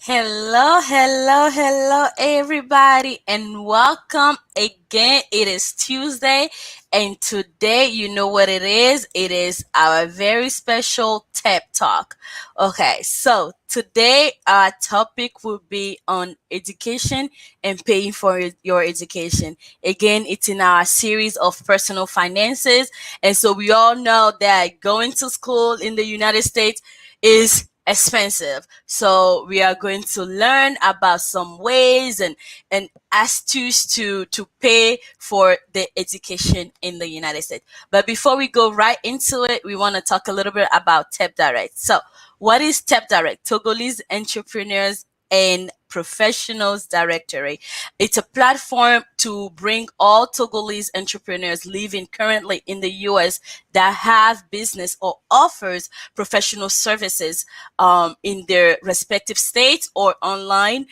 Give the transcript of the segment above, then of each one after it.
Hello, hello, hello, everybody, and welcome again. It is Tuesday, and today, you know what it is? It is our very special TEP Talk. Okay, so today our topic will be on education and paying for your education. Again, it's in our series of personal finances, and so we all know that going to school in the United States is expensive. So we are going to learn about some ways and astuce to pay for the education in the United States. But before we go right into it, we want to talk a little bit about TEP Direct. So what is TEP Direct? Togolese Entrepreneurs and Professionals Directory. It's a platform to bring all Togolese entrepreneurs living currently in the US that have business or offers professional services in their respective states or online.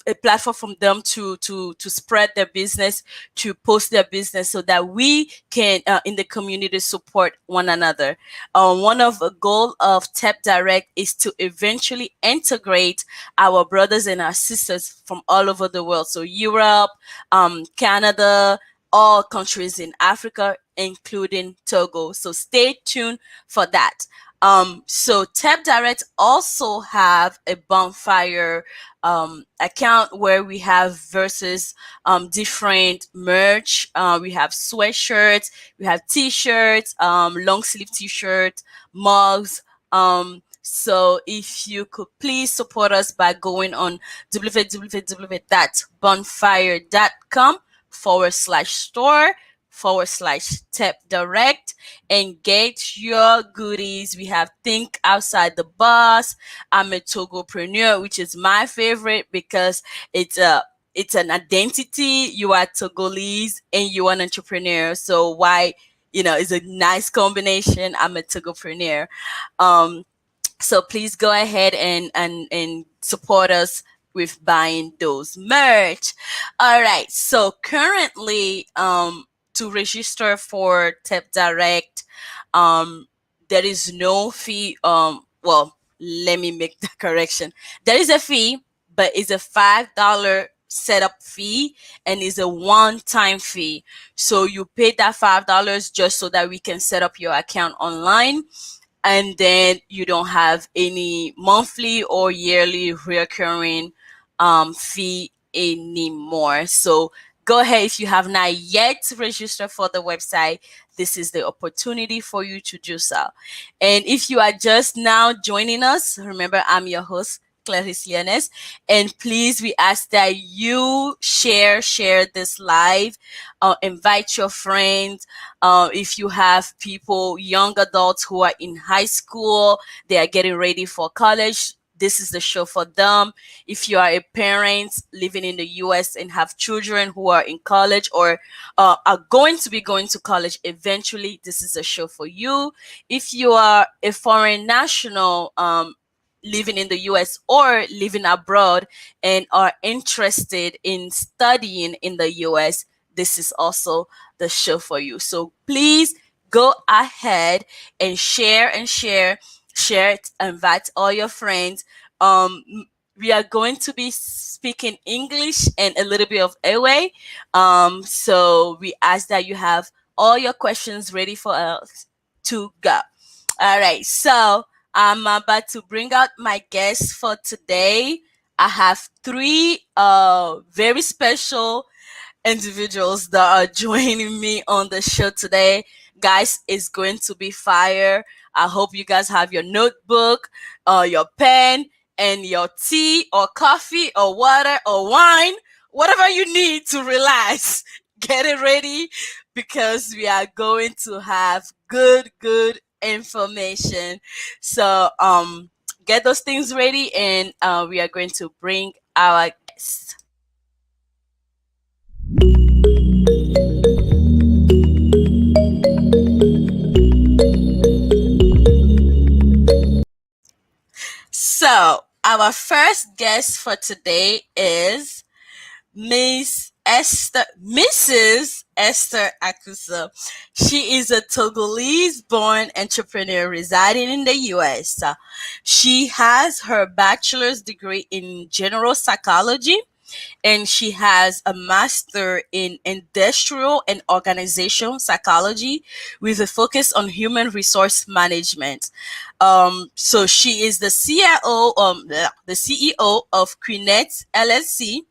A platform from them to spread their business, to post their business, so that we can in the community support one another. One of the goal of TEP Direct is to eventually integrate our brothers and our sisters from all over the world, so Europe, Canada, all countries in Africa, including Togo. So stay tuned for that. So TEP Direct also have a bonfire account where we have versus different merch. We have sweatshirts, we have t-shirts, long sleeve t-shirts, mugs. So if you could please support us by going on www.bonfire.com/store /tep direct and get your goodies. We have Think Outside the Box. I'm a Togopreneur, which is my favorite because it's an identity. You are Togolese and you are an entrepreneur. So why, it's a nice combination. I'm a Togopreneur. So please go ahead and support us with buying those merch. All right. So currently, to register for TEP Direct, um, there is no fee. Well, let me make the correction. There is a fee, but it's a $5 setup fee and is a one-time fee. So you pay that $5 just so that we can set up your account online, and then you don't have any monthly or yearly recurring fee anymore. So go ahead, if you have not yet registered for the website, this is the opportunity for you to do so. And if you are just now joining us, remember, I'm your host, Clarice Leones, and please, we ask that you share this live, invite your friends. If you have people, young adults who are in high school, they are getting ready for college, this is the show for them. If you are a parent living in the US and have children who are in college or are going to be going to college eventually, this is a show for you. If you are a foreign national living in the US or living abroad and are interested in studying in the US, this is also the show for you. So please go ahead and share, share it, invite all your friends. Um, we are going to be speaking English and a little bit of Ewe. So we ask that you have all your questions ready for us to go. All right, so I'm about to bring out my guests for today. I have three very special individuals that are joining me on the show today. Guys, it's going to be fire. I hope you guys have your notebook, your pen, and your tea or coffee or water or wine, whatever you need to relax. Get it ready because we are going to have good information. So get those things ready, and we are going to bring our guests. So our first guest for today is Miss Mrs. Esther Akusa. She is a Togolese-born entrepreneur residing in the U.S. She has her bachelor's degree in general psychology, and she has a master in industrial and organizational psychology with a focus on human resource management. So she is the the CEO of Quinet LLC.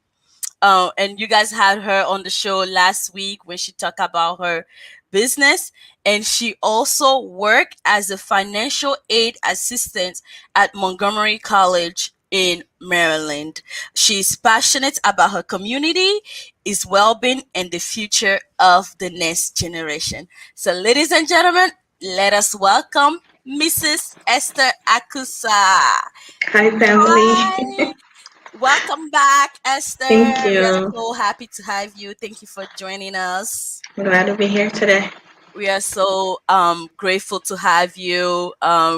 And you guys had her on the show last week when she talked about her business. And she also worked as a financial aid assistant at Montgomery College in Maryland. She's passionate about her community, is well-being, and the future of the next generation. So, ladies and gentlemen, let us welcome Mrs. Esther Akusa. Hi, family. Hi. Welcome back, Esther. Thank We are you. so happy to have you. Thank you for joining us. I'm glad to be here today. We are so grateful to have you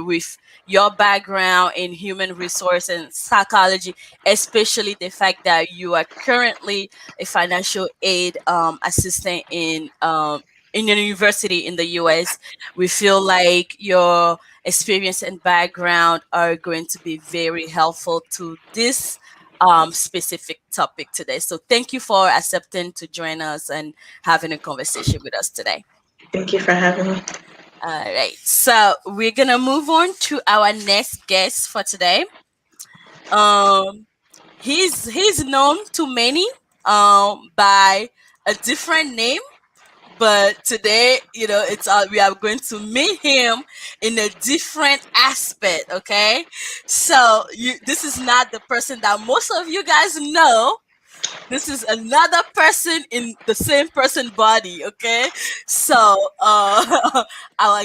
with your background in human resource and psychology, especially the fact that you are currently a financial aid assistant in a university in the US. We feel like your experience and background are going to be very helpful to this specific topic today. So thank you for accepting to join us and having a conversation with us today. Thank you for having me. All right. So we're gonna move on to our next guest for today. Um, he's known to many by a different name, but today, it's we are going to meet him in a different aspect. Okay, so this is not the person that most of you guys know. This is another person in the same person body. Okay, so our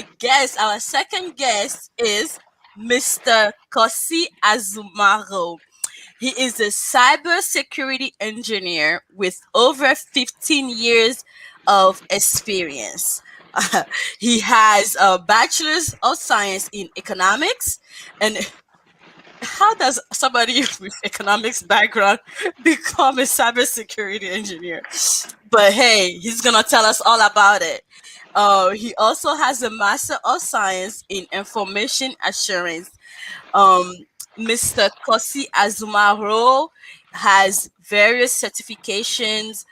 second guest is Mr. Kosi Azumaro. He is a cybersecurity engineer with over 15 years of experience. He has a bachelor's of science in economics. And how does somebody with economics background become a cybersecurity engineer? But hey, he's gonna tell us all about it. He also has a master of science in information assurance. um, Mr. Kosi Azumaro has various certifications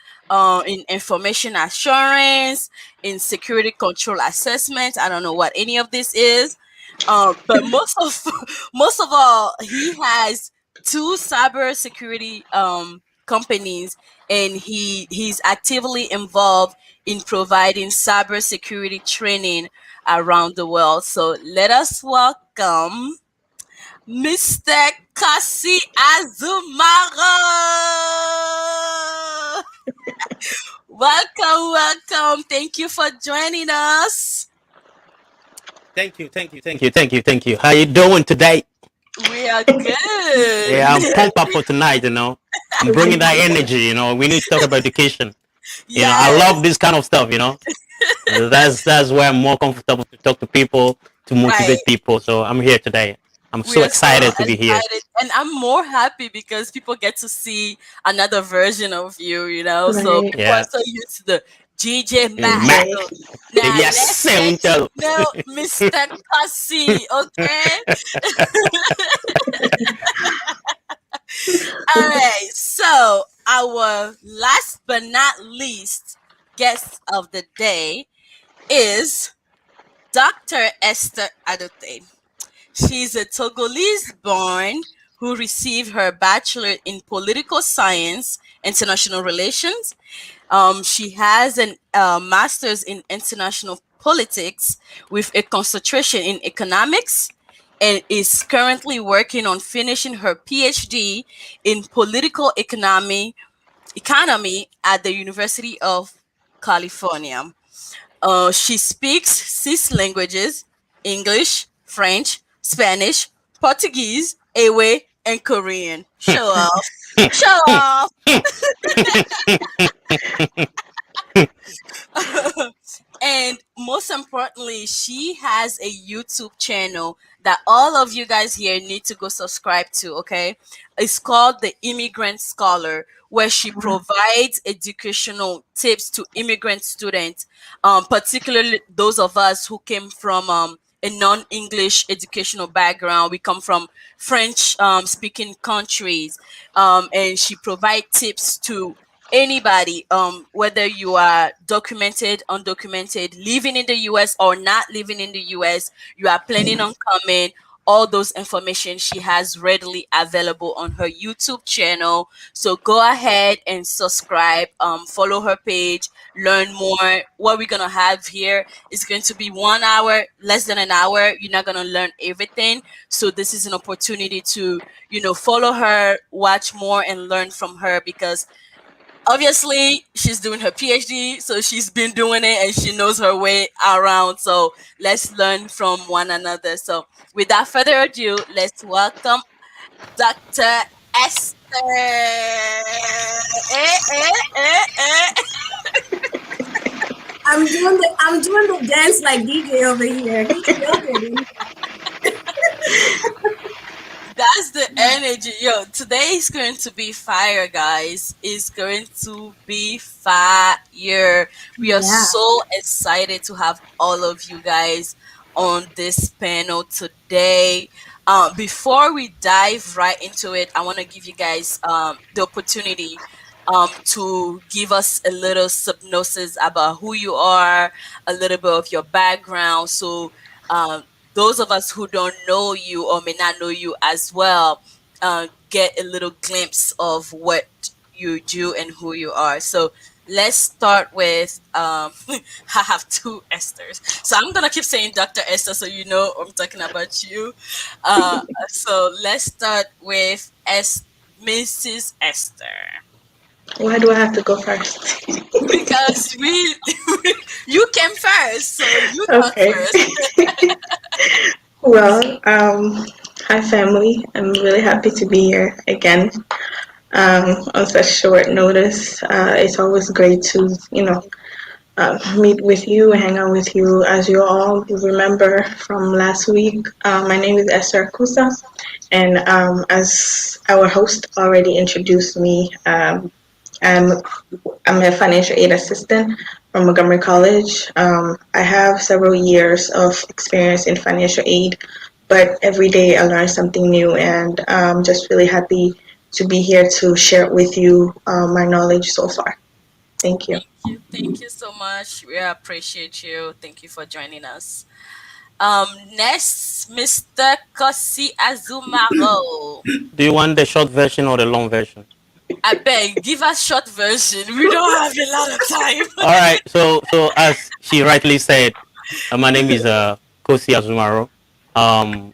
in information assurance, in security control assessment. I don't know what any of this is, but most of all, he has two cybersecurity companies, and he's actively involved in providing cybersecurity training around the world. So let us welcome Mr. Kasi Azumaro. Welcome, welcome. Thank you for joining us. Thank you. How you doing today? We are good. Yeah, I'm pumped up for tonight. I'm bringing that energy. We need to talk about education. I love Yes, this kind of stuff. That's why I'm more comfortable to talk to people, to right. motivate people. So I'm here today. I'm We so are so excited to be here. excited. And I'm more happy because people get to see another version of you. So Right. people are Yeah, so used to the GJ Mac. Mac. DJ. So now Yes, let's get to sir. know Mr. Kasi, okay? All right. So our last but not least guest of the day is Dr. Esther Adote. She's a Togolese born who received her bachelor in political science, international relations. She has a master's in international politics with a concentration in economics, and is currently working on finishing her PhD in political economy at the University of California. She speaks 6 languages: English, French, Spanish, Portuguese, Ewe, and Korean. Show off. Show off. And most importantly, she has a YouTube channel that all of you guys here need to go subscribe to. Okay. It's called the Immigrant Scholar, where she provides educational tips to immigrant students, particularly those of us who came from a non-English educational background. We come from French speaking countries, and she provides tips to anybody, whether you are documented, undocumented, living in the US or not living in the US, you are planning on coming. All those information she has readily available on her YouTube channel. So go ahead and subscribe, follow her page, learn more. What we're gonna have here is going to be 1 hour, less than an hour. You're not gonna learn everything. So this is an opportunity to, follow her, watch more, and learn from her, because obviously she's doing her PhD, so she's been doing it and she knows her way around. So let's learn from one another. So without further ado, let's welcome Dr. Esther. I'm doing the dance like DJ over here. He killed it. That's the energy. Yo, today is going to be fire, guys. It's going to be fire. We are Yeah. so excited to have all of you guys on this panel today. Before we dive right into it, I want to give you guys the opportunity to give us a little synopsis about who you are, a little bit of your background. So, um, those of us who don't know you or may not know you as well get a little glimpse of what you do and who you are. So let's start with I have two Esthers. So I'm gonna keep saying Dr. Esther so you know I'm talking about you. So let's start with Mrs. Esther. Why do I have to go first? Because we you came first, so you talk Okay. first. Well, hi family. I'm really happy to be here again on such short notice. It's always great to, meet with you and hang out with you. As you all remember from last week, my name is Esther Kusa, and as our host already introduced me, I'm I'm a financial aid assistant from Montgomery College. I have several years of experience in financial aid, but every day I learn something new, and I'm just really happy to be here to share with you my knowledge so far. Thank you. Thank you. Thank you so much. We appreciate you. Thank you for joining us. Next, Mr. Kosi Azumaro. Do you want the short version or the long version? I beg, give us short version. We don't have a lot of time. All right. So as she rightly said, my name is Kosi Azumaro. Um,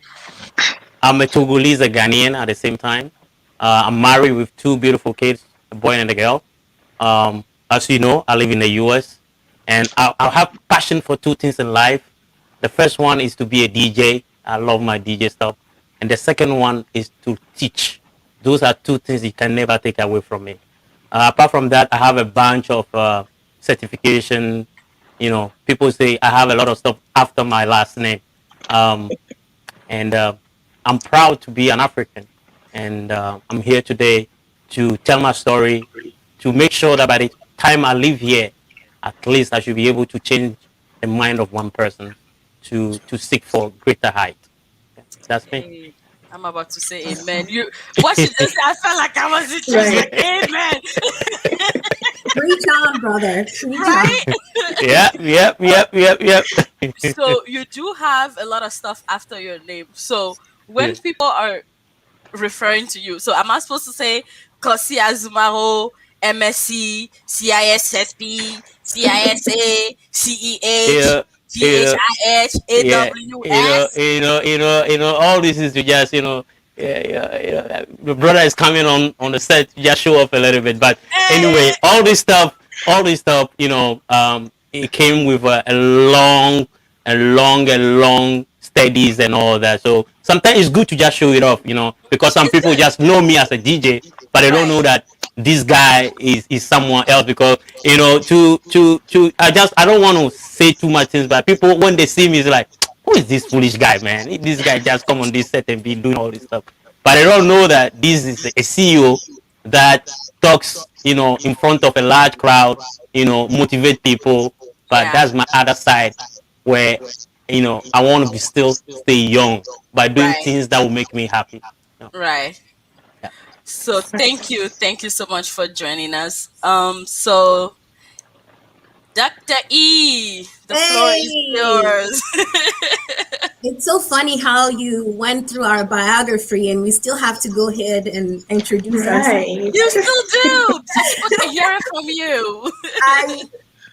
I'm a Togolese, a Ghanaian at the same time. I'm married with two beautiful kids, a boy and a girl. As you know, I live in the US, and I have passion for two things in life. The first one is to be a DJ. I love my DJ stuff, and the second one is to teach. Those are two things you can never take away from me. Apart from that, I have a bunch of certification. You know, people say I have a lot of stuff after my last name. Um, and I'm proud to be an African. And I'm here today to tell my story, to make sure that by the time I live here, at least I should be able to change the mind of one person to seek for greater height. Yeah, that's me. Hey, I'm about to say amen. What she just said, I felt like I was in church, Right. like amen. Preach on, brother. Preach on. Right? Yeah, yep, yep, yep, yep. So you do have a lot of stuff after your name. So when Yeah. people are referring to you. So am I supposed to say Kosi Azumaro, MSc, CISSP, CISA, CEH, Yeah, you know, GHIH, yeah, AWS? all this is to just, yeah, yeah, yeah. The brother is coming on the set to just show off a little bit. But anyway, Eh, all this stuff, it came with a long studies and all that. So sometimes it's good to just show it off, because some people just know me as a DJ, but they don't right. know that this guy is someone else. Because to I don't want to say too much things, but people when they see me, it's like, who is this foolish guy, man? This guy just come on this set and be doing all this stuff. but I don't know that this is a CEO that talks, in front of a large crowd, motivate people. But Yeah. that's my other side where, I want to be still stay young by doing Right. things that will make me happy. No. Right. Yeah. So thank you so much for joining us. So Dr. E, the floor is Hey, yours. it's so funny how you went through our biography and we still have to go ahead and introduce ourselves. Right. You still do. These people can hear it from you. I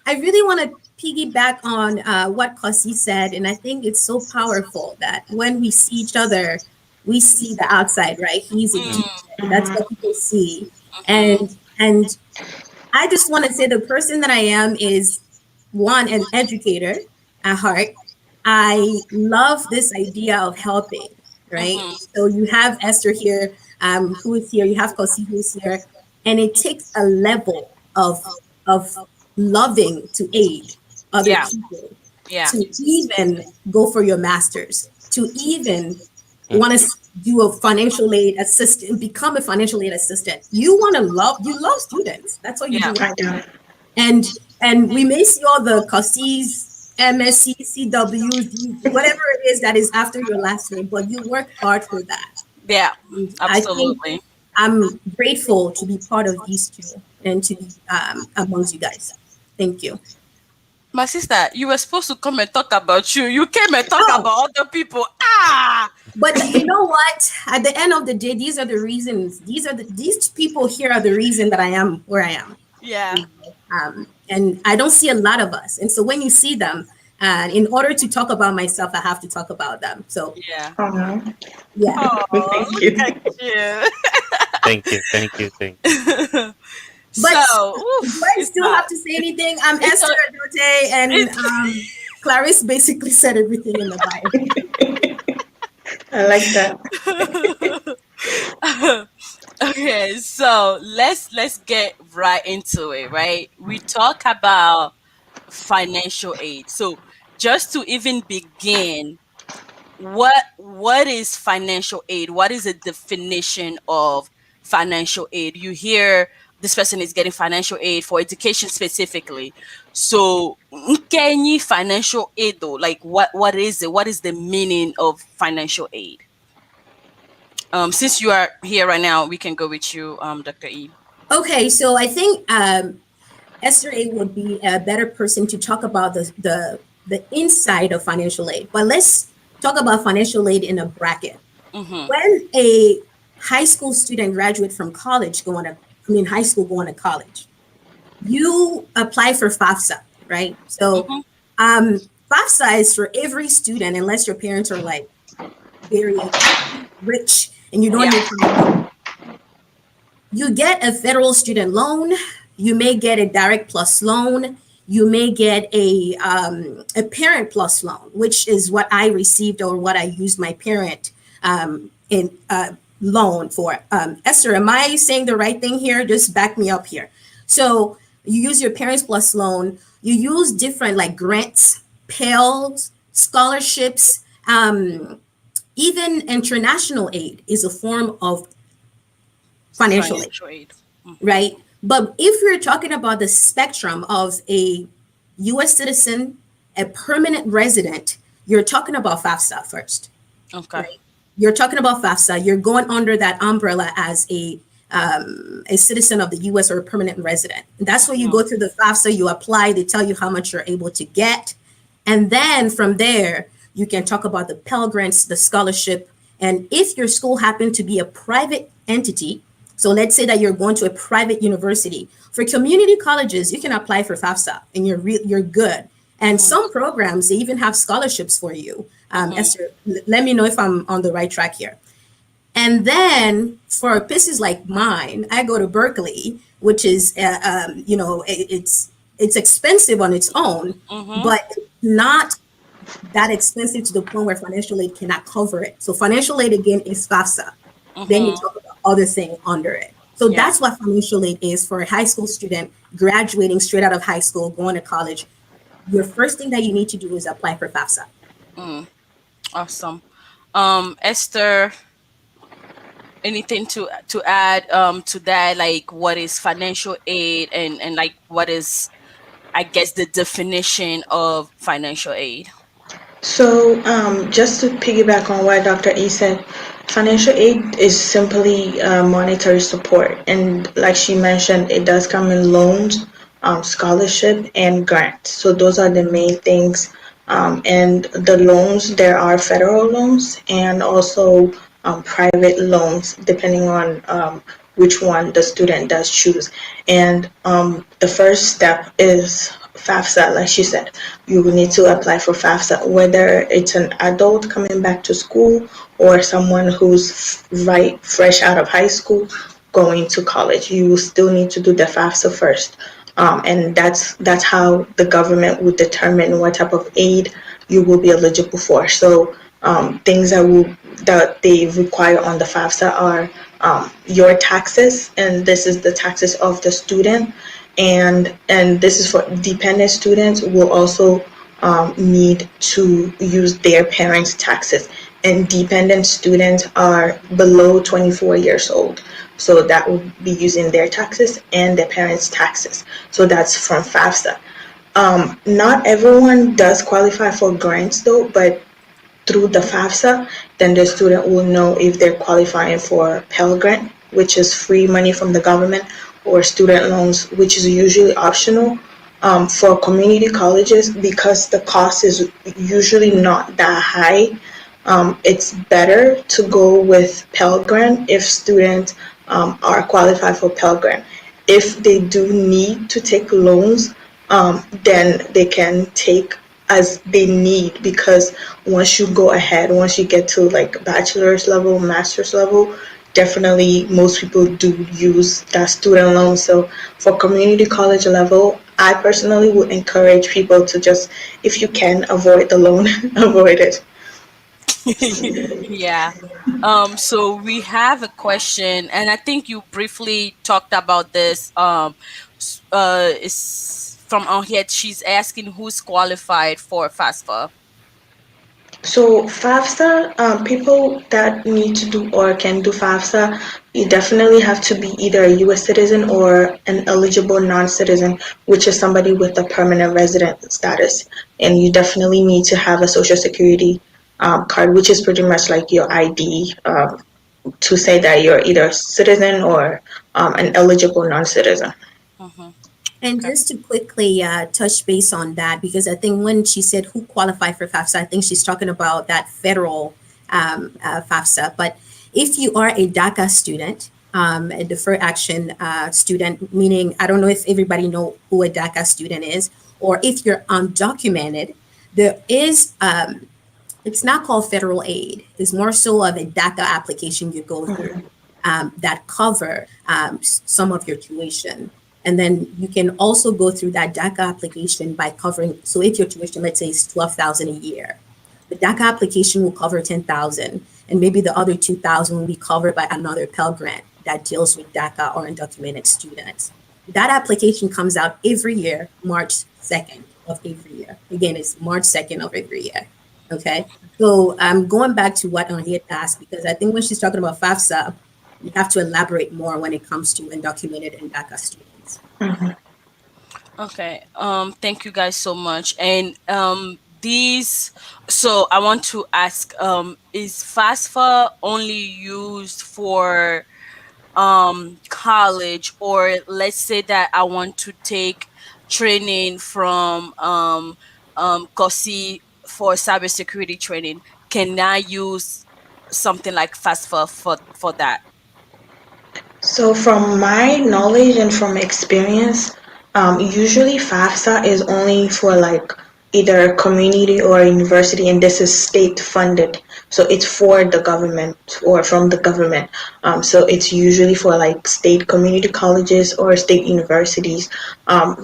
I really want to piggyback on what Kosi said, and I think it's so powerful that when we see each other, we see the outside, right? He's a teacher. Mm, That's Mhm. what people see, mhm. and I just want to say the person that I am is one, an educator at heart. I love this idea of helping, right? Mhm. So you have Esther here, who is here. You have Kosi, who is here, and it takes a level of loving to aid other Yeah. people, Yeah. to even go for your masters, to even Mm. want to do a financial aid assistant, become a financial aid assistant. You want to love, you love students. That's what you Yeah. do. I do. And we may see all the COSIs, MSc, CWs, whatever it is that is after your last name, but you work hard for that. Yeah. And I think Absolutely. I'm grateful to be part of these two and to be amongst you guys. Thank you. My sister, you were supposed to come and talk about you. You came and talk Oh, about other people. Ah. but you know what? At the end of the day, these are the reasons. These people here are the reason that I am where I am. Yeah. And I don't see a lot of us. And so when you see them, in order to talk about myself, I have to talk about them. So Yeah. Oh, yeah. Oh, thank look you. at you. Thank you. Thank you. Thank you. But So, do oof, I it's still not. have to say anything? I'm It's Esther a, Adote, and it's Clarice basically said everything in the bio. I like that. okay. So let's get right into it. Right, we talk about financial aid. So just to even begin, what is financial aid? What is the definition of financial aid? You hear this person is getting financial aid for education specifically. So Kenyi financial aid though, like what is it? What is the meaning of financial aid? Since you are here right now, we can go with you, Dr. E. Okay, so I think Esther A would be a better person to talk about the inside of financial aid. But let's talk about financial aid in a bracket. Mm-hmm. When a high school student graduate from college going to, I mean, high school going to college, you apply for FAFSA, right? So Mm-hmm. FAFSA is for every student, unless your parents are like very rich and you don't Yeah. need to. You get a federal student loan. You may get a direct plus loan. You may get a parent plus loan, which is what I received or what I used my parent in loan for. Esther, am I saying the right thing here? Just back me up here. So you use your parents plus loan. You use different like grants, pals, scholarships, even international aid is a form of financial aid, Financial aid. Mm-hmm. right? But if we're talking about the spectrum of a US citizen, a permanent resident, you're talking about FAFSA first, Okay. right? You're talking about FAFSA. You're going under that umbrella as a citizen of the US or a permanent resident. And that's where you Mm-hmm. go through the FAFSA, you apply, they tell you how much you're able to get. And then from there, you can talk about the Pell Grants, the scholarship. And if your school happened to be a private entity, so let's say that you're going to a private university. For community colleges, you can apply for FAFSA and you're good. And Mm-hmm. some programs, they even have scholarships for you. Mm-hmm. Esther, let me know if I'm on the right track here. And then for places like mine, I go to Berkeley, which is, it's expensive on its own, Mm-hmm. but not that expensive to the point where financial aid cannot cover it. So financial aid again is FAFSA. Then you Mm-hmm. talk about other thing under it. So Yeah. that's what financial aid is for a high school student graduating straight out of high school, going to college. Your first thing that you need to do is apply for FAFSA. Mm. Awesome. Esther, Anything to add to that, like what is financial aid, and like what is, I guess, the definition of financial aid? So, just to piggyback on what Dr. E said, financial aid is simply monetary support. And like she mentioned, it does come in loans, scholarship, and grants. So, those are the main things. And the loans, there are federal loans and also private loans, depending on which one the student does choose. And the first step is FAFSA, like she said. You will need to apply for FAFSA, whether it's an adult coming back to school or someone who's right fresh out of high school going to college. You will still need to do the FAFSA first. And that's how the government would determine what type of aid you will be eligible for. So things that they require on the FAFSA are your taxes, and this is the taxes of the student, and this is for dependent students will also need to use their parents' taxes. And dependent students are below 24 years old. So that would be using their taxes and their parents' taxes. So that's from FAFSA. Not everyone does qualify for grants though, but through the FAFSA, then the student will know if they're qualifying for Pell Grant, which is free money from the government, or student loans, which is usually optional. For community colleges, because the cost is usually not that high, it's better to go with Pell Grant if students are qualified for Pell Grant. If they do need to take loans, then they can take as they need, because once you go ahead, once you get to like bachelor's level, master's level, definitely most people do use that student loan. So for community college level, I personally would encourage people to just, if you can avoid the loan, avoid it. Yeah. So we have a question, and I think you briefly talked about this. Is from Henriette. She's asking who's qualified for FAFSA. So FAFSA, people that need to do or can do FAFSA, you definitely have to be either a U.S. citizen or an eligible non-citizen, which is somebody with a permanent resident status. And you definitely need to have a social security card, which is pretty much like your ID, to say that you're either a citizen or an eligible non-citizen. Mm-hmm. And Okay. just to quickly touch base on that, because I think when she said who qualified for FAFSA, I think she's talking about that federal FAFSA. But if you are a DACA student, a deferred action student, meaning I don't know if everybody know who a DACA student is, or if you're undocumented, there is it's not called federal aid. It's more so of a DACA application you go through that cover some of your tuition. And then you can also go through that DACA application by covering. So if your tuition, let's say, is 12,000 a year, the DACA application will cover 10,000, and maybe the other 2,000 will be covered by another Pell Grant that deals with DACA or undocumented students. That application comes out every year, March 2nd of every year. Again, it's March 2nd of every year. Okay. So I'm going back to what Henriette asked, because I think when she's talking about FAFSA, you have to elaborate more when it comes to undocumented and DACA students. Mhm. Okay. Thank you guys so much. And these. So I want to ask. Is FAFSA only used for college, or let's say that I want to take training from COSI for cybersecurity training? Can I use something like FAFSA for that? So, from my knowledge and from experience, usually FAFSA is only for like either community or university, and this is state funded. So it's for the government or from the government. So it's usually for like state community colleges or state universities.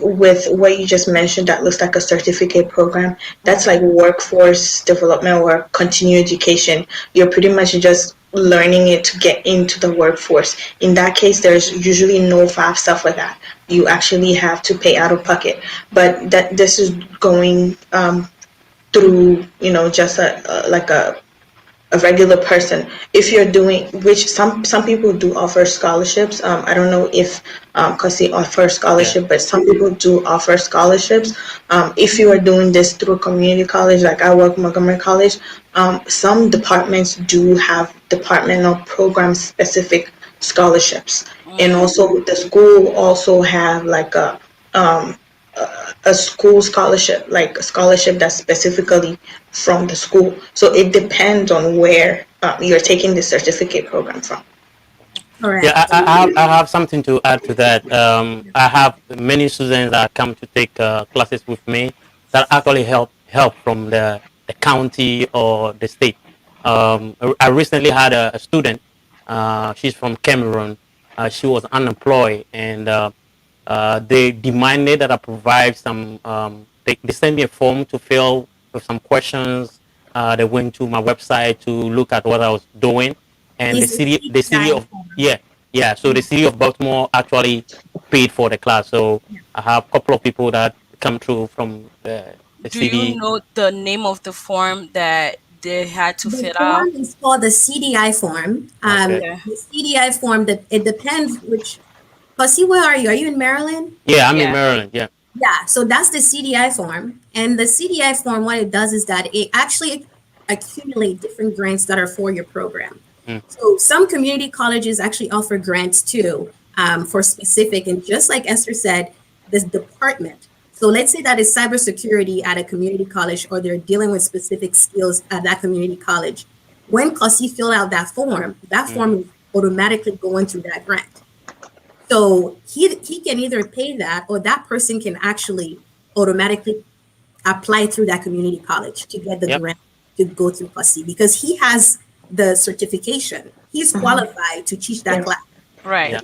With what you just mentioned, that looks like a certificate program. That's like Mm-hmm. workforce development or continuing education. You're pretty much just learning it to get into the workforce. In that case, there's usually no FAFSA for that. You actually have to pay out of pocket. But that this is going through, just like a a regular person. If you're doing, which some people do offer scholarships. I don't know if because they offer Yeah. scholarship, but some people do offer scholarships. If you are doing this through a community college, like I work Montgomery College, some departments do have departmental program specific scholarships, and Mm, also the school also have like um, a school scholarship, like a scholarship that's specifically from the school. So it depends on where you're taking the certificate program from. Yeah, Correct. I have something to add to that. I have many students that come to take classes with me that actually help from the county or the state. I recently had a student. She's from Cameroon. She was unemployed, and they demanded that I provide some. They sent me a form to fill with some questions. They went to my website to look at what I was doing, and Is the the city CDI of form. yeah, yeah. So the city of Baltimore actually paid for the class. So I have a couple of people that come through from the do you city. know the name of the form that they had to The fill out? form is called the CDI form. Okay. Okay. The CDI form, that it depends which. Pussy, where are you? Are you in Maryland? Yeah, I'm in Yeah. Maryland. Yeah. Yeah, so that's the CDI form. And the CDI form, what it does is that it actually accumulate different grants that are for your program. Mm, So some community colleges actually offer grants too, for specific. And just like Esther said, this department. So let's say that is cybersecurity at a community college, or they're dealing with specific skills at that community college. When Kasi fill out that mm. form is automatically going through that grant. So he can either pay that, or that person can actually automatically apply through that community college to get the Yep. grant to go through PUSI, because he has the certification. He's Mhm. qualified to teach that Yes. class. Right. Yeah.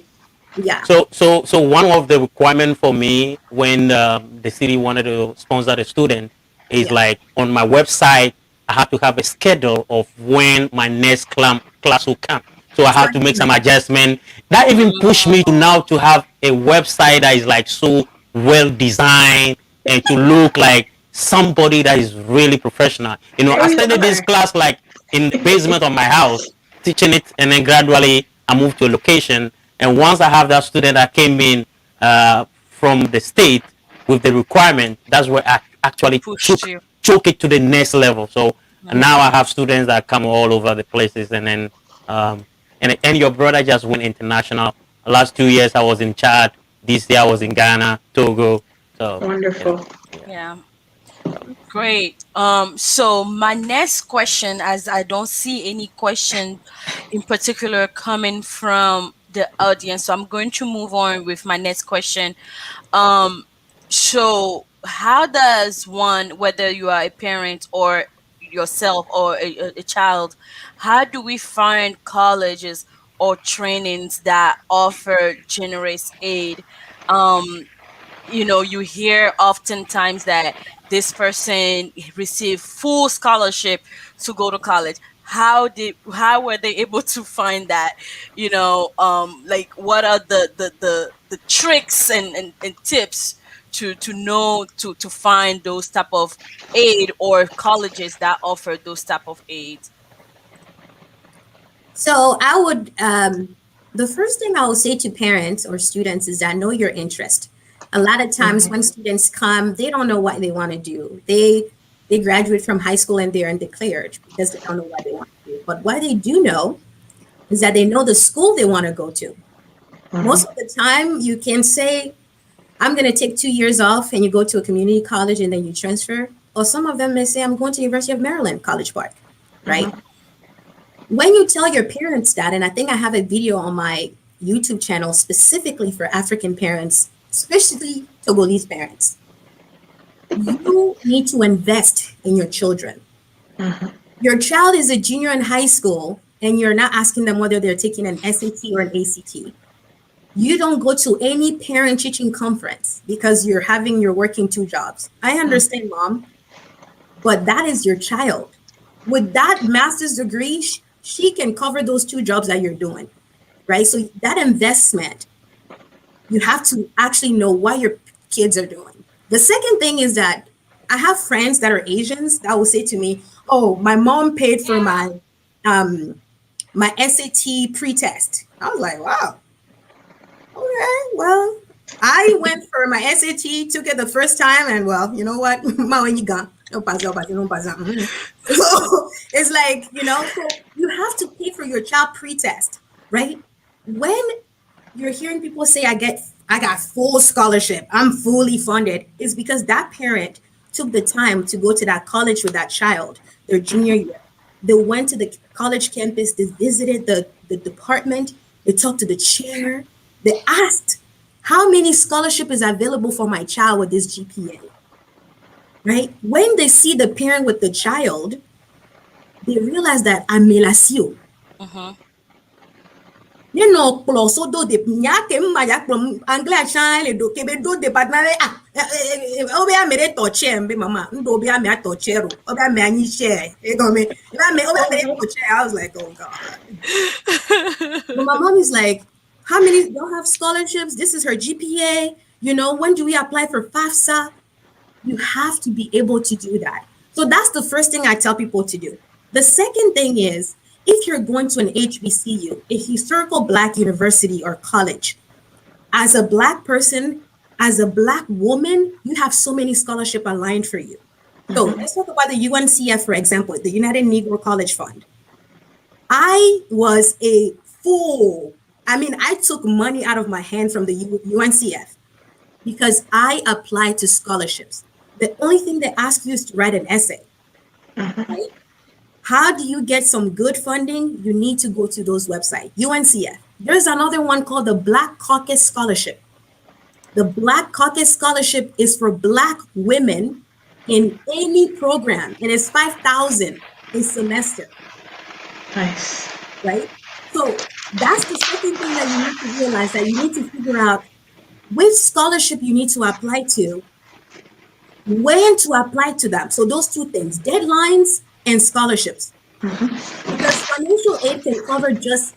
Yeah. So one of the requirement for me when the city wanted to sponsor the student is Yeah. like on my website, I have to have a schedule of when my next class will come. So I have to make some Exactly. adjustment. That even pushed me to now to have a website that is like so well designed and to look like somebody that is really professional. You know, I There you started this are. class like in the basement of my house, teaching it, and then gradually I moved to a location. And once I have that student that came in from the state with the requirement, that's where I It actually pushed you. took it to the next level. So now Mhm. I have students that come all over the places, and then um, and your brother just went international. Last 2 years I was in Chad. This year I was in Ghana, Togo. So Wonderful. yeah. Yeah. Great. So my next question, as I don't see any question in particular coming from the audience, so I'm going to move on with my next question. Um, so how does one, whether you are a parent or yourself or a child, how do we find colleges or trainings that offer generous aid? Um, you hear oftentimes that this person received full scholarship to go to college. How were they able to find that? Like, what are the tricks and tips to know to find those type of aid, or colleges that offer those type of aid? So I would, the first thing I would say to parents or students is that know your interest. A lot of times when students come, they don't know what they want to do. They graduate from high school and they're undeclared because they don't know what they want to do. But what they do know is that they know the school they want to go to. Most of the time, you can say, I'm going to take 2 years off, and you go to a community college and then you transfer. Or some of them may say, I'm going to University of Maryland, College Park, right? When you tell your parents that, and I think I have a video on my YouTube channel specifically for African parents, especially Togolese parents, you need to invest in your children. Your child is a junior in high school, and you're not asking them whether they're taking an SAT or an ACT. You don't go to any parent teaching conference because you're working two jobs. I understand, mom, but that is your child. With that master's degree, she can cover those two jobs that you're doing, right? So that investment, you have to actually know what your kids are doing. The second thing is that I have friends that are Asians that will say to me, "Oh, my mom paid for my my SAT pretest. I was like, wow, okay, well, I went for my SAT, took it the first time, and well, you know what? When you gone. No pass, no pass, no pass. So it's like, so you have to pay for your child pretest, right? When you're hearing people say I got full scholarship, I'm fully funded, is because that parent took the time to go to that college with that child their junior year. They went to the college campus, they visited the department, they talked to the chair, they asked how many scholarship is available for my child with this GPA. Right? When they see the parent with the child, they realize that I'm melasio. Mm-hmm. You know, plus so do de nya ke mma ya from anglais chan le do ke be do department obi a mere touch mbe mama ndo obi a me touch ro obi a me anyi share e go me obi a me touch. I was like, oh god. But my mom is like, how many don't have scholarships? This is her GPA. When do we apply for FAFSA? You have to be able to do that. So that's the first thing I tell people to do. The second thing is, if you're going to an HBCU, a historical Black university or college, as a Black person, as a Black woman, you have so many scholarship aligned for you. So let's talk about the UNCF, for example, the United Negro College Fund. I was a fool. I mean, I took money out of my hand from the UNCF because I applied to scholarships. The only thing they ask you is to write an essay, right? How do you get some good funding? You need to go to those websites. UNCF. There's another one called the Black Caucus Scholarship. The Black Caucus Scholarship is for Black women in any program, and it's 5,000 a semester. Nice. Right? So that's the second thing that you need to realize, that you need to figure out which scholarship you need to apply to, when to apply to them. So those two things, deadlines and scholarships. Because financial aid can cover just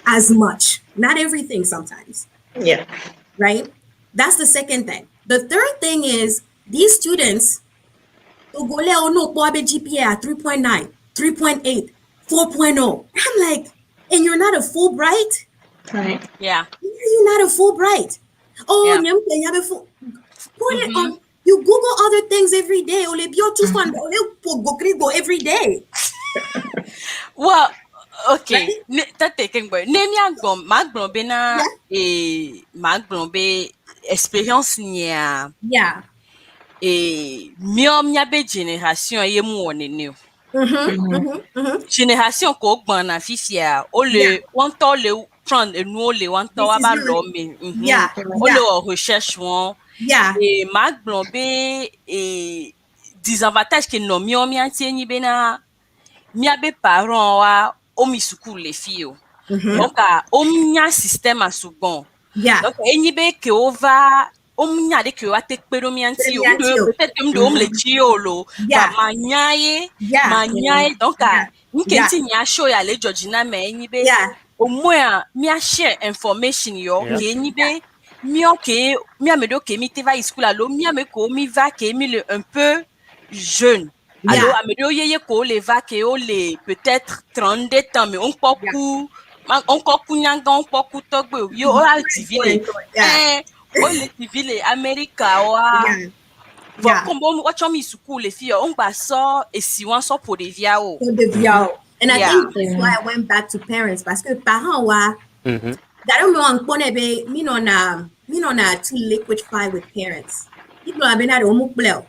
as much, not everything sometimes. Yeah. Right? That's the second thing. The third thing is these students, GPA at 3.9, 3.8, 4.0. I'm like, and you're not a Fulbright? Right. Yeah. You're not a Fulbright. Oh, Yeah. put it on. You Google other things every day. Go every day. Well, okay. Right? That taking boy. Name ya magbon be na magbon be experience nia Yeah. miom nya be generation ye mu woni ni. Génération ko gbon na fifia o Yeah. le won to le prendre e nu o le won to This wa is ba really, lo mi. yeah. O le Yeah. o recherche won Yeah. magbon be desavantage ke no miom ya tie ni be na miabe parents wa omi school le fi o. Donc omnya système asugbon. Yeah. Donc enyi be ke ova omnya de ke wa te kpero mi anti o ndo peut-être que ndo omle chi o lo ba Yeah. ma Yeah. nyaye donc Yeah. nkenti nya show ya le Georgina me enyi be Yeah. au moins mi a share information yo Yeah. ke enyi be mi o ke mi a me do ke mi te va school alo mi a me ko mi va ke mi le un peu jeune. Alors, Yeah. amedo yeye ko le va ke o le peut-être 32 ans mais on poku on koku nyanga on poku togbe yo o al divile Yeah. o le divile America wa Yeah. bon Yeah. comme on watch mi suku le fi on gba so esi wan so pour de via o So the VO. And I yeah think that's why I went back to parents. Parce que parents wa that don't know be me no na too liquefy with parents. People have been at home bleu.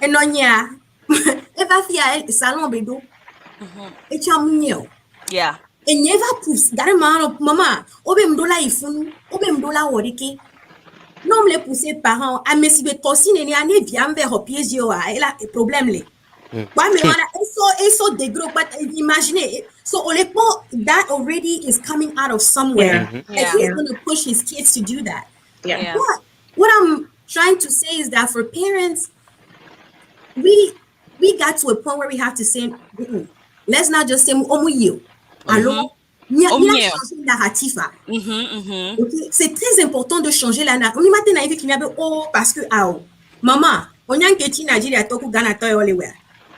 And on ya if I feel salon be do e chamunyo. yeah And never proves that man mama obe mdola ifunu obe mdola woriki. Non me pousser parents a me si be tosi ne ane via mve ho piège yo a ela problème le. Why me wanna it's so degro, but imaginez. So Olepo, that already is coming out of somewhere. Yeah. And yeah he's gonna push his kids to do that. Yeah. yeah But what I'm trying to say is that for parents, we got to a point where we have to say, let's not just say omu you. Alors, Omnier. changer la narrative. Mhm. Okay? C'est très important de changer la narrative. On y matin na qui oh parce que maman, on y a un petit Nigeria toku Ghana toy all everywhere.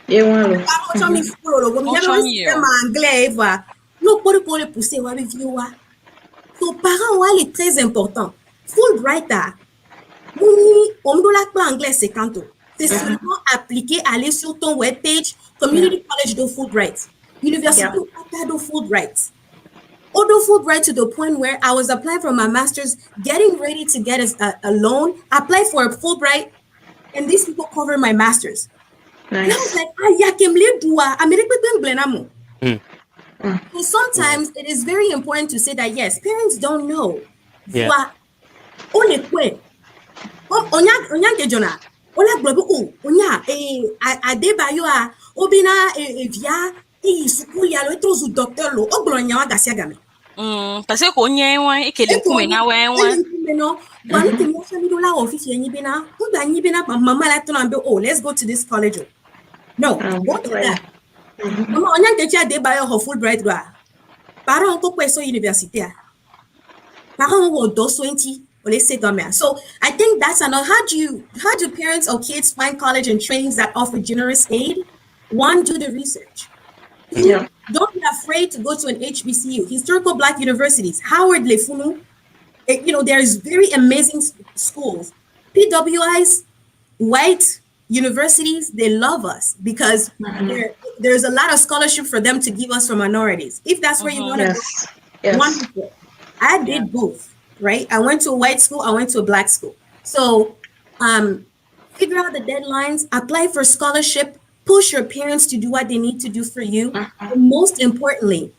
Year one. Parents ont mis Mm-hmm. full au comme il y avait un système Mochonyo. anglais, voilà. Nous, pour le pousser, ouais, vivre, ouais. So, parents, ouais, il est très important. Fulbright, Mouni, on doit la anglais 50. C'est Mm-hmm. seulement appliqué, aller sur ton webpage, Yeah. Community College de Fulbright. University Yeah. of Fulbright. Although Fulbright to the point where I was applying for my master's, getting ready to get a loan, applied for a Fulbright, and these people cover my master's. And I was Nice. like, ah, yeah, Kimle Dua, I mean, Mm. Mm. so sometimes it is very important to say that yes, parents don't know. Yeah. Voix, on est quoi? Onya kejona. Ola globe onya adebayo a obina via suku ya lo etrozu docteur lo oglonya wa gasia game. Parce que konye wan ekele Eko nkume onye na wen wan. ele nkume no gwanu Mm-hmm. ke mo shami do la office yenyi bina. Unda nyi bina mama la tona be oh let's go to this college. No, go to Well. that. Mm-hmm. Mama onya kechi adebayo ho Fulbright do a. Parents ko kweso university a. Parents will do 20 or let's say government. So I think that's another how do parents or kids find college and trainings that offer generous aid? One, do the research. Two, Yeah. don't be afraid to go to an HBCU, historical black universities, Howard Lefunu. There's very amazing schools. PWIs, white universities, they love us because Mm-hmm. there's a lot of scholarship for them to give us for minorities. If that's where you want to go, Yes. Yes. wonderful. I Yeah. did both, right? I went to a white school, I went to a black school. So um figure out the deadlines, apply for scholarship, push your parents to do what they need to do for you. Mm-hmm. And most importantly,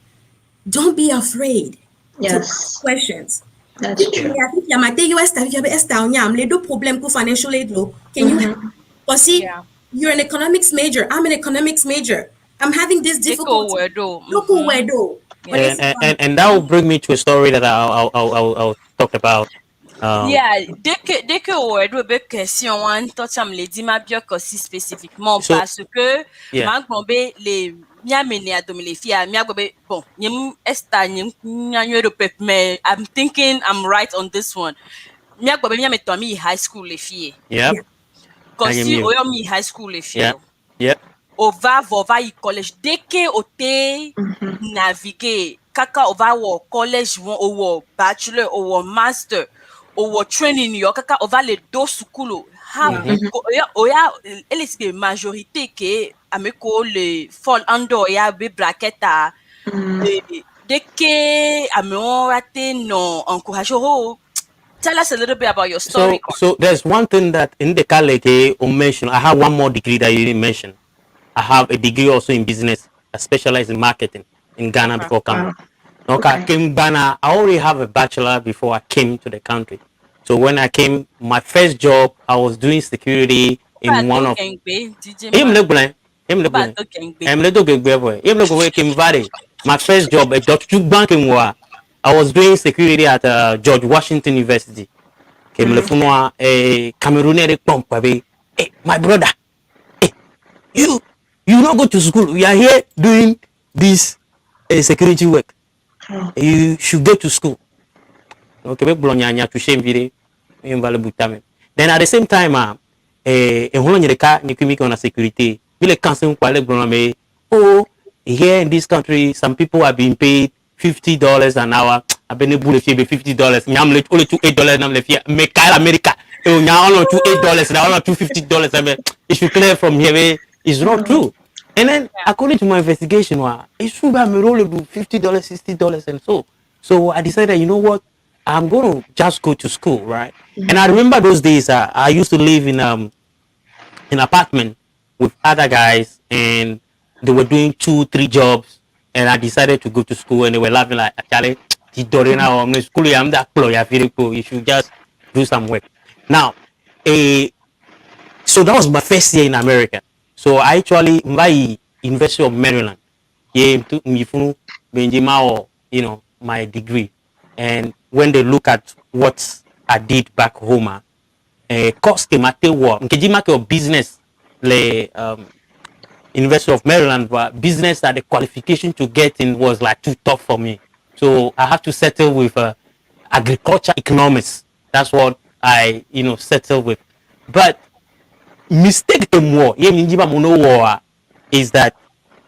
don't be afraid to ask Yes. questions. That's If true. Yeah. you have US stuff, you have do problem with financial aid law. Can you help? Mm-hmm. But see, Yeah. you're an economics major. I'm an economics major. I'm having this Deko difficulty. wedo. Look where do. But Yeah. let's And that will bring me to a story that I'll talk about. Um, Yeah, dès que wedo be question wan toucham le di ma bio kosi spécifiquement so parce que yeah. ma gbombe le mia mene adomi le fia mia gbombe bon nyem esta nyem nyanyo do pep me I'm thinking I'm right on this one. Mia gbombe mia me to mi high school le fie. Yep. yeah, I am Kosi you. oyo mi high school le fie. Yeah. Yep. Ova yi college deke o te Mm-hmm. naviguer kaka ova wo college won owo bachelor owo master owo training yo kaka ova le do sukulu ha yeah, Mm-hmm. oya eliske majorité ke ameko le fall under ya be bracket a Mm-hmm. deke ameo rate no encourage ho tell us a little bit about your story. So there's one thing that in the college you mentioned. I have one more degree that you didn't mention. I have a degree also in business. I specialize in marketing in Ghana Okay. before coming. Wow. Okay, I Okay. came Ghana. I already have a bachelor before I came to the country. So when I came, my first job, I was doing security Ba in to one of. gengbe DJ Him man. look blind. Him look Ba blind. to gengbe. Him look boy. Him look away came valley. My first job at Dutch Bank in Wa. I was doing security at George Washington University. Came le Mm-hmm. funwa a Cameroonian pump. Hey, my brother. Hey, you you not go to school. We are here doing this security work. Oh. You should go to school. Okay, we blonya nya to shame vire. Invaluable time. Then at the same time, holo nyereka ni kimi na security. Bile kansen kwa le blona me. Oh, here in this country, some people are being paid $50 an hour. I've been able to pay $50. Nyam le only to $8 nam le fia. Me kyle America. Oh, nya only to $8. Now only to $50. I mean, it should clear from here. It's not Mm-hmm. true. And then according to my investigation, it's true that me roll do $50, $60, and so. So I decided, you know what? I'm going to just go to school, right? And I remember those days. I used to live in an apartment with other guys, and they were doing 2, 3 jobs. And I decided to go to school, and they were laughing like, "Charlie, I'm in school. I'm that pro. You should just do some work." Now, a so that was my first year in America. So I actually my University of Maryland. Yeah, to me Benjima or my degree. And when they look at what I did back home, cost mate war nkejima ke business le University of Maryland, but business that the qualification to get in was like too tough for me. So I have to settle with agriculture economics. That's what I settle with. But mistake them war. Ye minjiba mono war. is that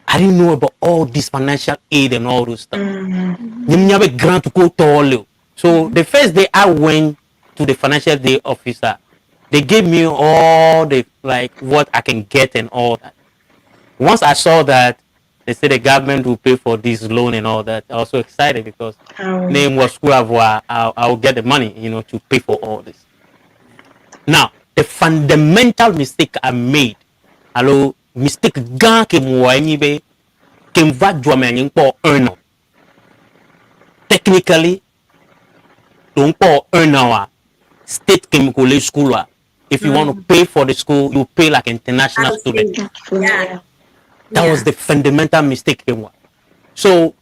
I didn't know about all this financial aid and all those stuff. Mm. Grant to go to. So the first day I went to the financial day officer, they gave me all the like what I can get and all that. Once I saw that they said the government will pay for this loan and all that, I was so excited because Oh. name was I'll get the money, to pay for all this. Now, the fundamental mistake I made, hello, mistake gan ke mo be ke va dwame po earn. Technically, don't earn our state chemical school. If you want to pay for the school, you pay like international Out of student. state. Absolutely. Yeah. Yeah. That was Yeah. the fundamental mistake. So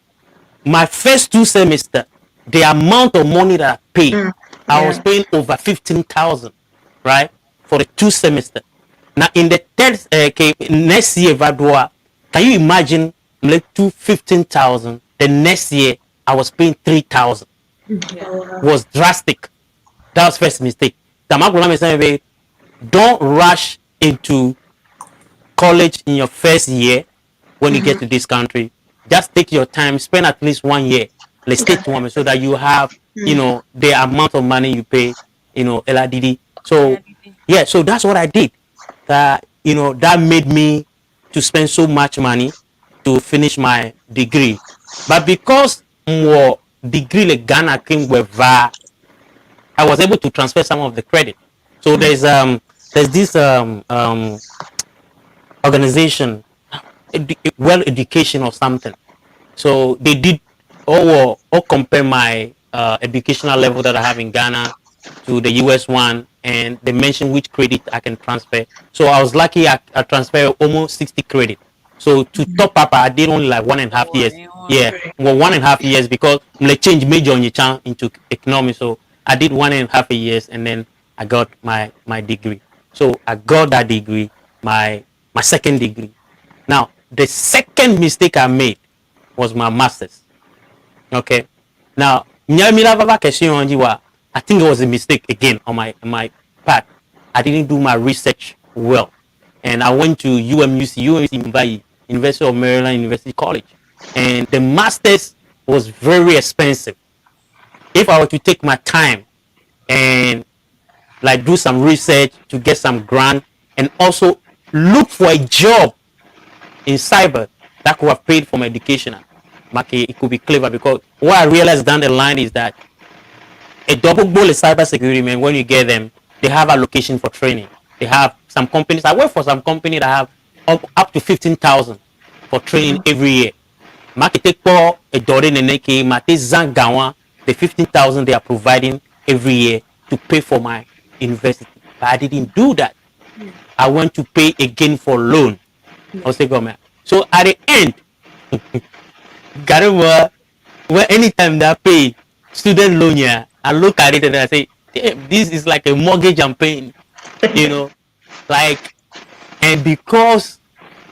my first 2 semesters, the amount of money that I paid, Mm. I was Yeah. paying over 15,000, right, for the 2 semesters. Now in the third next year, Vadua, can you imagine like 15,000? The next year I was paying 3,000. Yeah. Oh, wow. Was drastic. That was first mistake. Don't rush into college in your first year when you get to this country. Just take your time, spend at least 1 year. Let's stay to Gotcha. one so that you have, Mm. the amount of money you pay, LRDD. Yeah, So Didi. yeah, so that's what I did. That made me to spend so much money to finish my degree. But because more degree like Ghana came with I was able to transfer some of the credit. So there's this organization, well education or something. So they did or compare my educational level that I have in Ghana to the US one, and they mentioned which credit I can transfer. So I was lucky I transferred almost 60 credit. So to top up, I did only like one and a half Oh, years. Yeah, Right. well, 1.5 years because I change major on your into economics. So I did 1.5 years, and then I got my degree. So I got that degree, my second degree. Now the second mistake I made was my masters. Okay. Now, I think it was a mistake again on my part. I didn't do my research well. And I went to UMUC Mumbai, University of Maryland, University College. And the masters was very expensive. If I were to take my time and like do some research to get some grant and also look for a job in cyber that could have paid for my education. It could be clever because what I realized down the line is that a double goal is cyber security, man. When you get them, they have allocation for training. They have some companies. I work for some company that have up to 15,000 for training every year. Market take for a dollar and a mate zangawa the 15,000 they are providing every year to pay for my university. But I didn't do that. Yeah. I went to pay again for loan. I Yeah. was government. So at the end, Garuma, well, anytime that I pay student loan, yeah, I look at it and I say, damn, this is like a mortgage I'm paying, you know, like, and because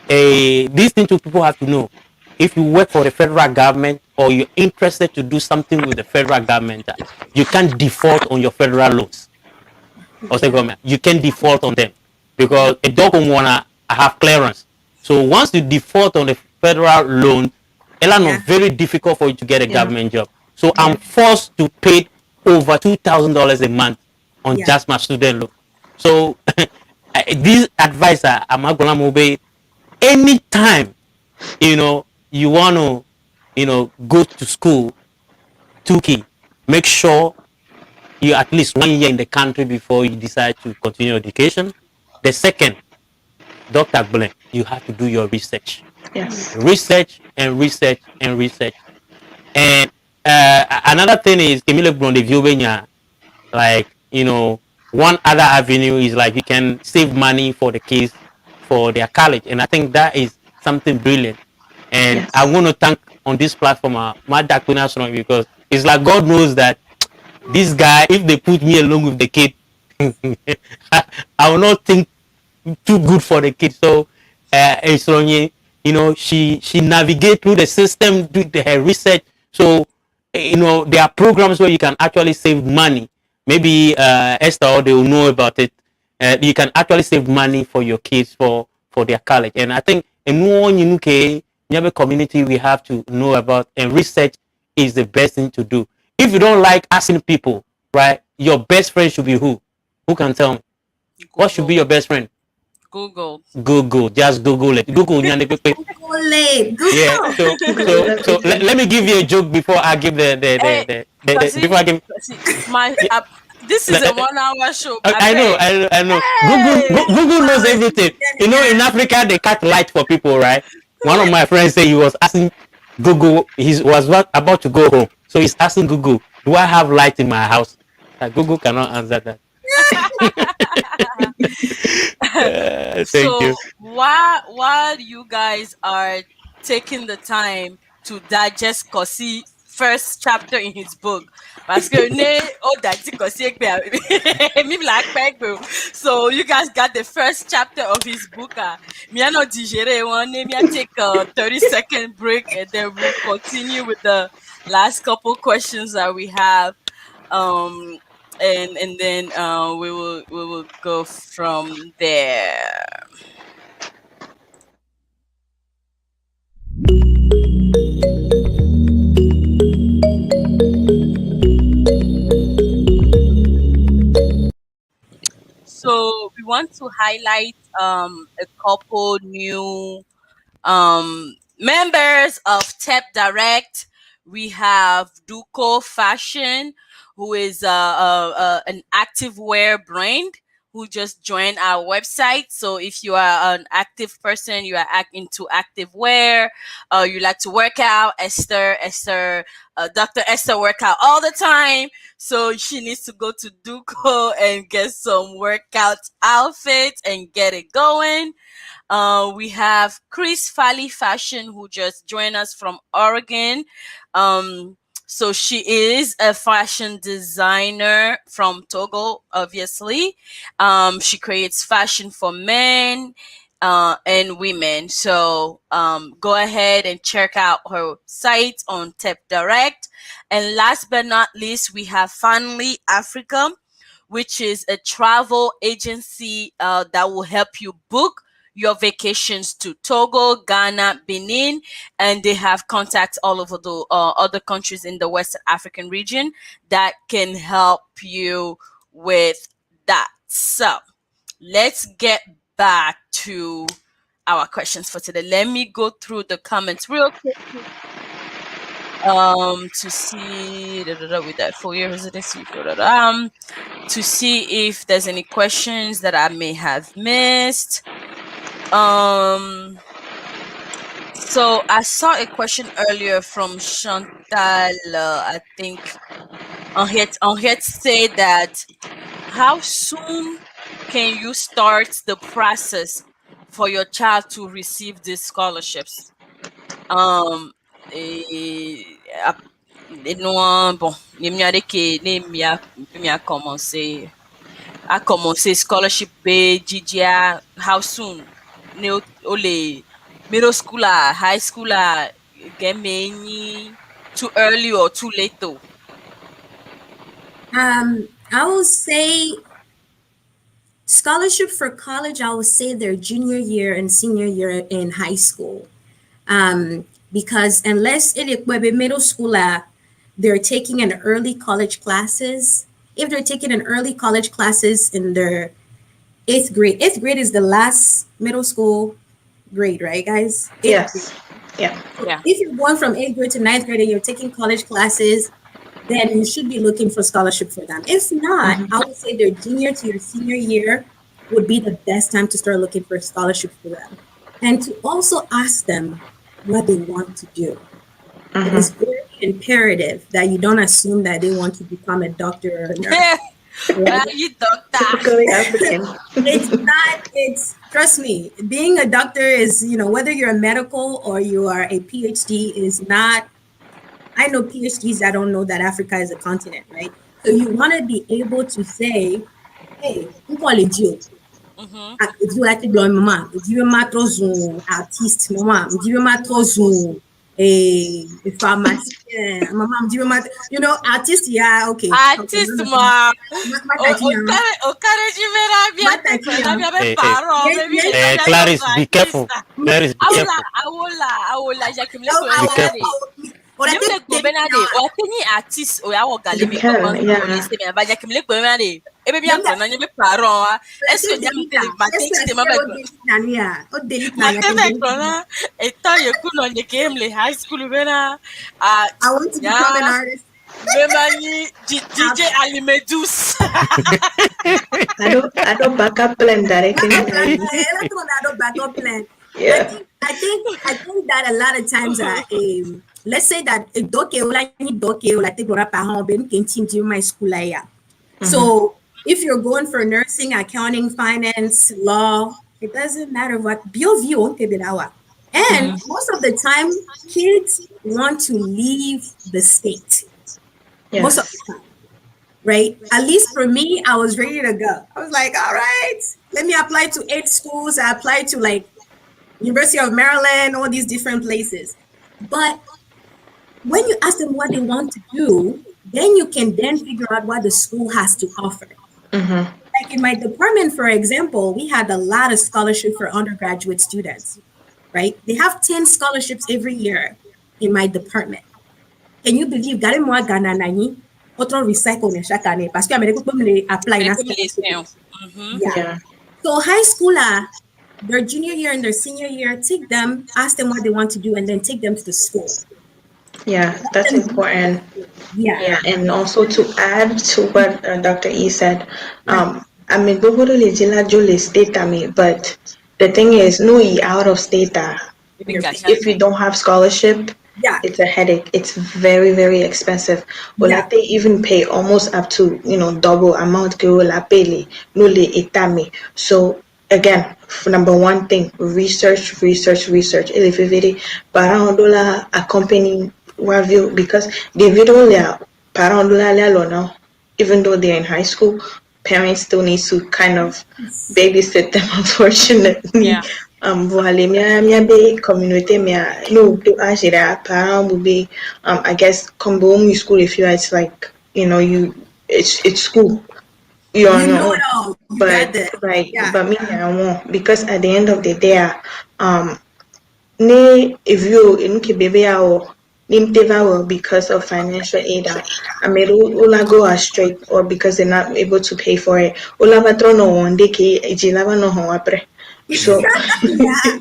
these things people have to know. If you work for the federal government or you're interested to do something with the federal government, you can't default on your federal loans. Or say Yeah. government, you can default on them because a dog won't wanna have clearance. So once you default on the federal loan, it's not Yeah. very difficult for you to get a Yeah. government job. So I'm Yeah. forced to pay over $2,000 a month on Yeah. just my student loan. So this advisor, I'm not gonna move anytime you want to go to school. Two key, make sure you at least 1 year in the country before you decide to continue education. The second, Dr. Glenn, you have to do your research. Yes. Research and research and research. And another thing is, Camille Blondeville, like, one other avenue is like you can save money for the kids for their college. And I think that is something brilliant. And I Yes. want to thank on this platform, Matt Dakwina, because it's like God knows that this guy, if they put me along with the kid, I will not think too good for the kid. So, she navigate through the system, do her research. So, there are programs where you can actually save money. Maybe Esther, they will know about it. You can actually save money for your kids for their college, and I think And one you know, community we have to know about, and research is the best thing to do. If you don't like asking people, right, your best friend should be who? Who can tell me? What should be Google. your best friend? Google. Google. Just Google it. Google. Google it. Yeah. Google. Google everything. Let me give you a joke before I give Hey, before I give. my Yeah, this is a 1 hour show. I I know, beg. I know. Hey, Google knows Wow, everything. You know, in Genius. Africa they cut light for people, right? One of my friends said he was asking Google. He was about to go home, so he's asking Google, "Do I have light in my house?" Google cannot answer that. Thank so you. while you guys are taking the time to digest Kosi first chapter in his book, parce que ne o daji Kosi ekpe mi like peg bro. So you guys got the first chapter of his book. Me I not digere one. Me I take a 30-second break and then we'll continue with the last couple questions that we have. Um, and then we will go from there. So we want to highlight a couple new members of TEP Direct. We have Duco Fashion, who is an active wear brand who just joined our website. So if you are an active person, you are into active wear, you like to work out, Dr. Esther work out all the time. So she needs to go to Duco and get some workout outfits and get it going. We have Chris Fally Fashion, who just joined us from Oregon. Um, so she is a fashion designer from Togo, obviously. She creates fashion for men and women. So go ahead and check out her site on TEP Direct. And last but not least, we have Finally Africa, which is a travel agency that will help you book your vacations to Togo, Ghana, Benin, and they have contacts all over the other countries in the West African region that can help you with that. So let's get back to our questions for today. Let me go through the comments real quick to see with that 4 year residency to see if there's any questions that I may have missed. So I saw a question earlier from Chantal. I think on here to say that how soon can you start the process for your child to receive these scholarships? Um, eh, ap- bon, me a commencé scholarship pay GGA. How soon? Ne ole middle school high school get me too early or too late though. I will say scholarship for college. I would say their junior year and senior year in high school, because unless it is middle school, they're taking an early college classes. If they're taking an early college classes in their eighth grade is the last middle school grade, right, guys? Eighth grade. Yes. Yeah. So Yeah. if you're going from eighth grade to ninth grade and you're taking college classes, then you should be looking for scholarship for them. If not, I would say their junior to your senior year would be the best time to start looking for scholarship for them. And to also ask them what they want to do. It is very imperative that you don't assume that they want to become a doctor or a nurse. Where Right? are you, doctor? Typically African. It's not, it's, trust me, being a doctor is, whether you're a medical or you are a PhD is not, I know PhDs that don't know that Africa is a continent, right? So you want to be able to say, hey, who call it you? Mm-hmm. If you like to blow my mom, if you are a artist, mama, if you are a pharmacist, mama, artist, yeah, okay. Artist ma. Mata Okare Jimena Mata friend Akila. I be Hey, hey, paro, Yes, maybe yes. they come here Clarice, be careful. artista. Clarice, be careful. I will la, Jackie Mle Oh, ko Be bena careful. de. or I Mle think mle ko they bena de. O tenyi artist o ya wo gale You mi o man can, ko le yeah. se me ba Jackie Mle ko bena de. Ebe bi them akro that na nye be paro wa. I Est-ce que think nyam delete tele that. ma Yes, tenki I te ma say be oh delete Nania. Oh delete ma Nania te can be delete. kro na etan ye ku no nye ke mle high school bena. Ah I want to ya become an artist. be mani DJ I'll Alimedus. I don't backup plan directly. backup plan. Backup plan. Yeah. I think that a lot of times, let's say that doke ola ni doke ola te gora parent ben kentin to my school aya. Mm-hmm. So if you're going for nursing, accounting, finance, law, it doesn't matter what bio view on kebedawa. And Mm-hmm. most of the time, kids want to leave the state. Most of Yes. the time, right? At least for me, I was ready to go. I was like, all right, let me apply to 8 schools. I applied to like University of Maryland, all these different places. But when you ask them what they want to do, then you can then figure out what the school has to offer. Mm-hmm. Like in my department, for example, we had a lot of scholarship for undergraduate students, right? They have 10 scholarships every year in my department. Can you believe gare mo Ghana nani? Otro recycle ne chaque année parce que America peut me apply Mle na ko mle scholarship. se. Mhm. Yeah. Yeah. So high schooler, their junior year and their senior year, take them, ask them what they want to do, and then take them to the school. Yeah. Let That's them do important. something. Yeah. Yeah, and also to add to what Dr. E said, Right. I mean, Google Jila Jule state me, but the thing is, no, out of state. Maybe You're cash paying. out. If we don't have scholarship, Yeah. it's a headache. It's very, very expensive. Yeah. They even pay almost up to double amount ke ola pay no le etame. So again, number one thing, research, research, research. Elefevere parang dola accompany wavio because the video le parang dola le now, even though they're in high school, parents still need to kind of babysit them unfortunately. Yeah. Voile mia be community mia no do ashira parent will be I guess combo home school if you it's like you it's school you're You on your know own. it all. You got But this. right, Yeah. but me I won't because at the end of the day um ne if you in baby well because of financial aid I mean ula go astray or because they're not able to pay for it. Ula vatro no one day ke ijilava no ho apre. So Yeah. Yeah.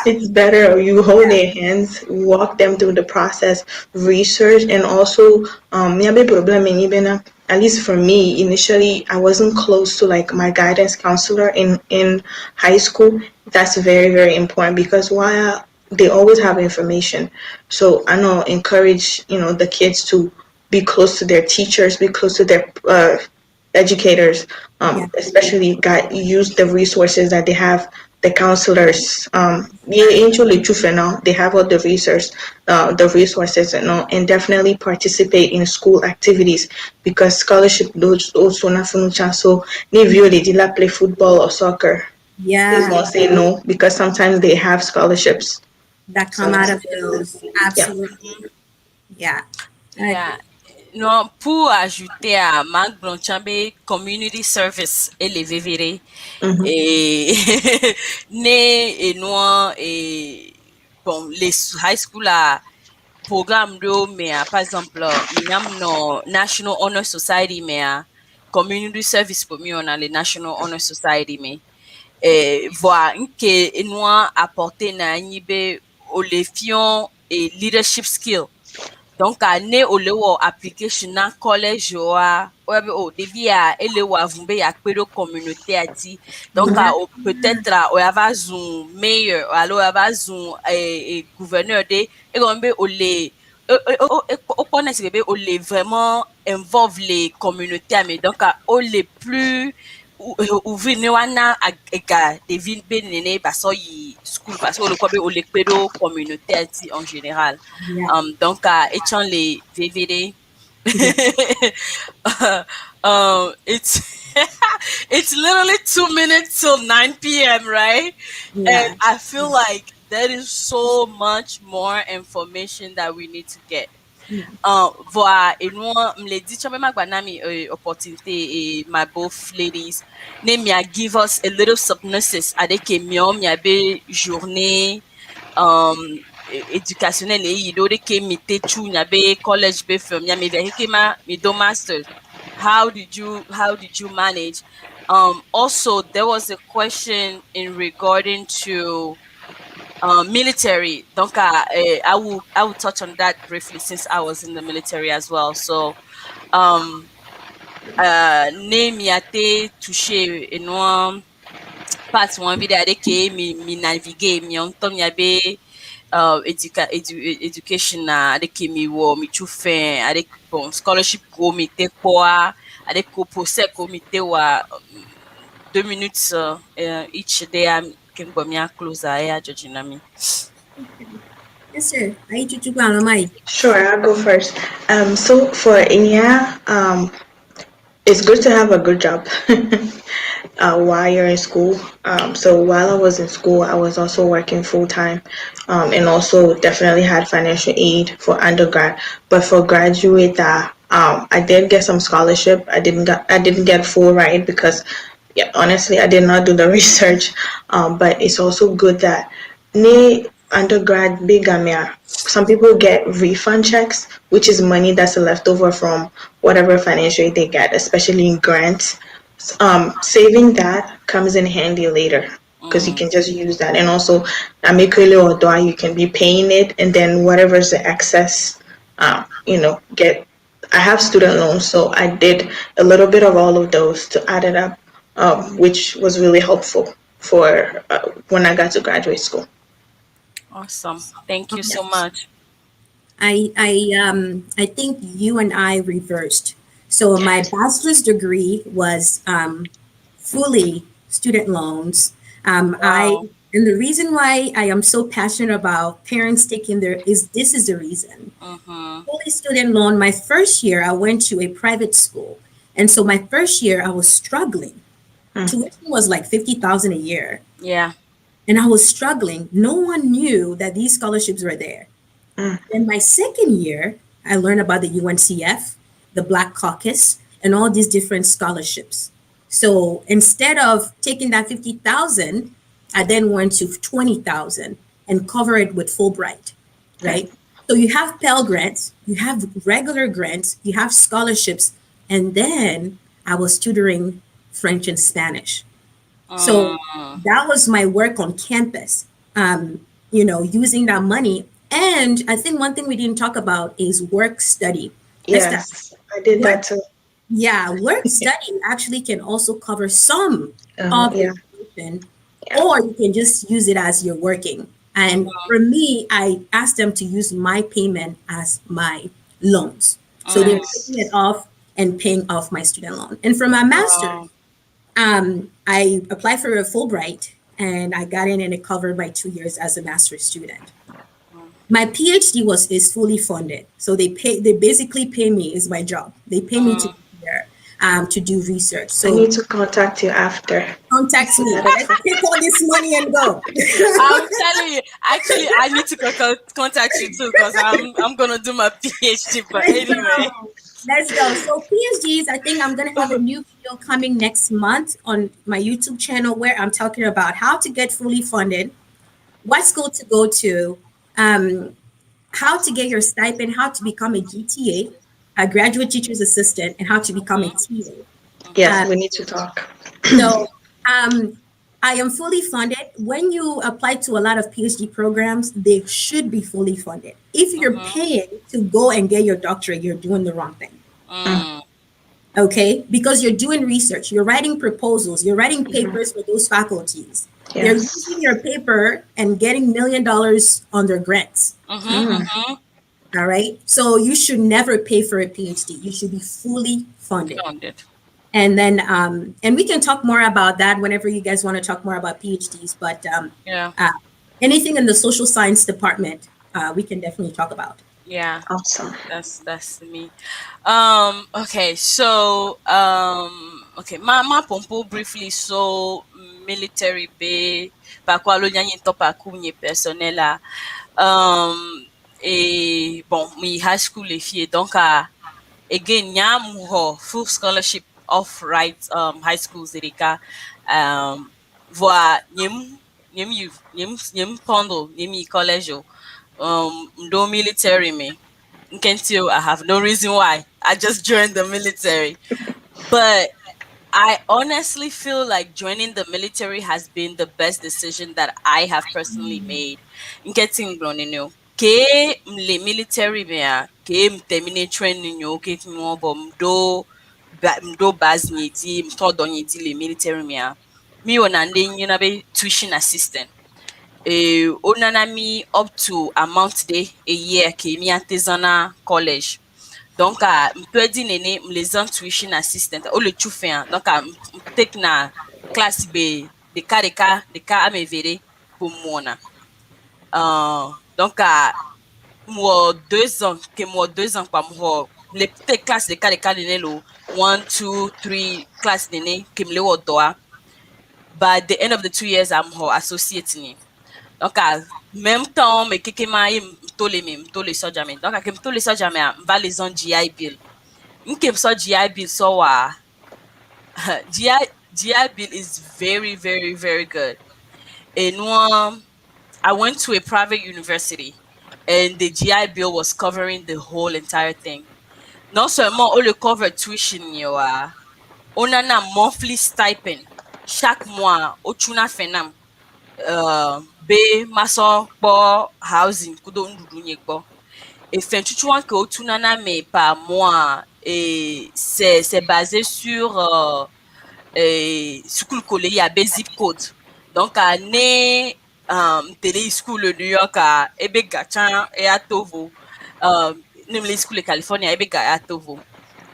it's better you hold their hands, walk them through the process, research, and also maybe problem in even at least for me initially I wasn't close to like my guidance counselor in high school. That's very very important because while they always have information, so I know encourage the kids to be close to their teachers, be close to their educators, Yeah. especially use the resources that they have, the counselors. Yeah, actually, truth and all, they have all the resources and all, and definitely participate in school activities because scholarship those also not for no chance. So, if you did not play football or soccer, please Yeah. don't say no because sometimes they have scholarships. That So, come out of those. yeah. Absolutely. Yeah. I Yeah. agree. Non, pour ajouter à Marc Blanchambe, community service et les VVD. Mm-hmm. Et né et noir et bon, les high school là, programme de mais par exemple, miam no National Honor Society mais community service pour moi on a le National Honor Society mais voir que noir apporter na nibe au les fion et leadership skill donc ne ole wɔ application na college wa oyabe o ɖevi ya ele wɔ avun be yakpe ɖo communauté a dzi donc Yeah. o peut-être oyava zu mayor alo oyava zu gouverneur ɖe egɔme be ole wokpɔnɛ si be ole vraiment involve le communauté a me donc ole plus ouvrir ne woana ega ɖevi be nene basɔ yi school parce que ole kpɔ be ole kpe ɖo communauté a dzi en général. Yeah. Donc, étant les VVD, Yeah. it's it's literally 2 minutes till 9 p.m., right? And Yeah. I feel like there is so much more information that we need to get. Voa enua mledi chome magbanami opportunity my both ladies. Ne mia give us a little synopsis adeke miom mia be journée éducationnelle e yido de ke mi techu nya be college be film nya me ve ma mi do masters. How did you manage? Also there was a question in regarding to military. Donc, I will touch on that briefly since I was in the military as well. So, um, ne mi ate touché eno part one video ade ke mi navigate mi on tom ya be education na ade ke mi wo mi chufen ade bon scholarship ko mi te kwa ade ko procès ko mi te wa 2 minutes each day am ken gbo mi a close a judging mi. Yes, sir. Aí, Chuchu Gualamai. Sure, I'll go first. So for Inya, it's good to have a good job while you're in school. So while I was in school, I was also working full time, and also definitely had financial aid for undergrad. But for graduate, I did get some scholarship. I didn't get full ride because, yeah, honestly, I did not do the research. But it's also good that ne undergrad bigamia. Some people get refund checks, which is money that's left over from whatever financial aid they get, especially in grants. Saving that comes in handy later because you Mm, can just use that. And also, amicable or doa, you can be paying it, and then whatever's the excess, get. I have student loans, so I did a little bit of all of those to add it up, which was really helpful for when I got to graduate school. awesome. Thank you so Yes. much. I think you and I reversed. So my bachelor's degree was fully student loans. I Wow. and the reason why I am so passionate about parents taking their is this is the reason. Mm-hmm. Fully student loan. My first year, I went to a private school, and so my first year, I was struggling. Mm, Tuition was like 50,000 a year, Yeah. and I was struggling. No one knew that these scholarships were there. mm, In my second year, I learned about the UNCF, the Black Caucus, and all these different scholarships. So instead of taking that 50,000, I then went to 20,000 and cover it with Fulbright, okay. right? So you have Pell Grants, you have regular grants, you have scholarships, and then I was tutoring French and Spanish. So Mm, that was my work on campus, using that money. And I think one thing we didn't talk about is work study. Esther, Yes, I did work, that too. yeah, work study actually can also cover some of Yeah, your tuition, yeah. or you can just use it as you're working. And mm-hmm. for me, I asked them to use my payment as my loans. So they're Mm. taking it Nice. off and paying off my student loan. And for my master's, Wow. I applied for a Fulbright and I got in and it covered my 2 years as a master's student. Mm. My PhD was is fully funded, so they basically pay me is my job. They pay me to Mm. be there to do research. I So need to contact you after. contact See me. that Let's take all this money and go. I'm telling you, actually, I need to contact you too because I'm gonna do my PhD. But Let's anyway, go. Let's go. So PhDs, I think I'm gonna have a new video coming next month on my YouTube channel where I'm talking about how to get fully funded, what school to go to, um, how to get your stipend, how to become a GTA, a graduate teacher's assistant, and how to become a TA. Yes, Uh, we need to talk. so um, I am fully funded. When you apply to a lot of PhD programs, they should be fully funded. If you're mm-hmm. paying to go and get your doctorate, you're doing the wrong thing. Mm, Mm. Okay? Because you're doing research, you're writing proposals, you're writing mhm. papers for those faculties. They're using Yes. your paper and getting $1 million on their grants. Mm-hmm. Mm, Mm-hmm. All right. So you should never pay for a PhD. You should be fully funded. Founded. And we can talk more about that whenever you guys want to talk more about PhDs. But Yeah. uh, anything in the social science department, we can definitely talk about. Yeah. awesome. That's me. Okay, so okay, ma pompo briefly so military bay pa kwa lo nyanyi to pa ku nye personnel la. Um et bon, mi high school les filles. Donc, again, nyam ho full scholarship of right high schools erika voa nyem pondo nyem college ndo military me. Nkentio, I have no reason why. I just joined the military. But I honestly feel like joining the military has been the best decision that I have personally made. Getting blown in you. Ke mle military mea, ke mtemine training yo, ke mwobo mdo baz nyeti, mtodo nyeti le military mea. Mi onande nyina be tuition assistant. Onana mi up to amount de a year ke mi artisanal college. Donc, mpendi nene mlezan tuition assistant o le chufe hein. Donc, take na classe be de ka amevere pour mona. Donc, moi 2 ans que moi 2 ans kwa moi les petites classes de ka nene lo 1, 2, 3 class nene que mle wo doa. But at the end of the 2 years, I'm ho associate ni. Donc, même temps, mais keke ma ye mtole so jamais. Donc, ke mtole so jamais, mva les on GI bill. Nke so GI bill so GI bill is very, very, very good. And I went to a private university, and the GI bill was covering the whole entire thing. Non seulement on le cover tuition yo on a na monthly stipend chaque mois au tuna fenam be maso kpo housing kudo ndudu nye kpo. Et fin chuchuan que au tuna na mais par mois et c'est basé sur school collé ya be zip code. Donc ne tele school New York ebe gacha e atovo nimle school California ebe ga atovo.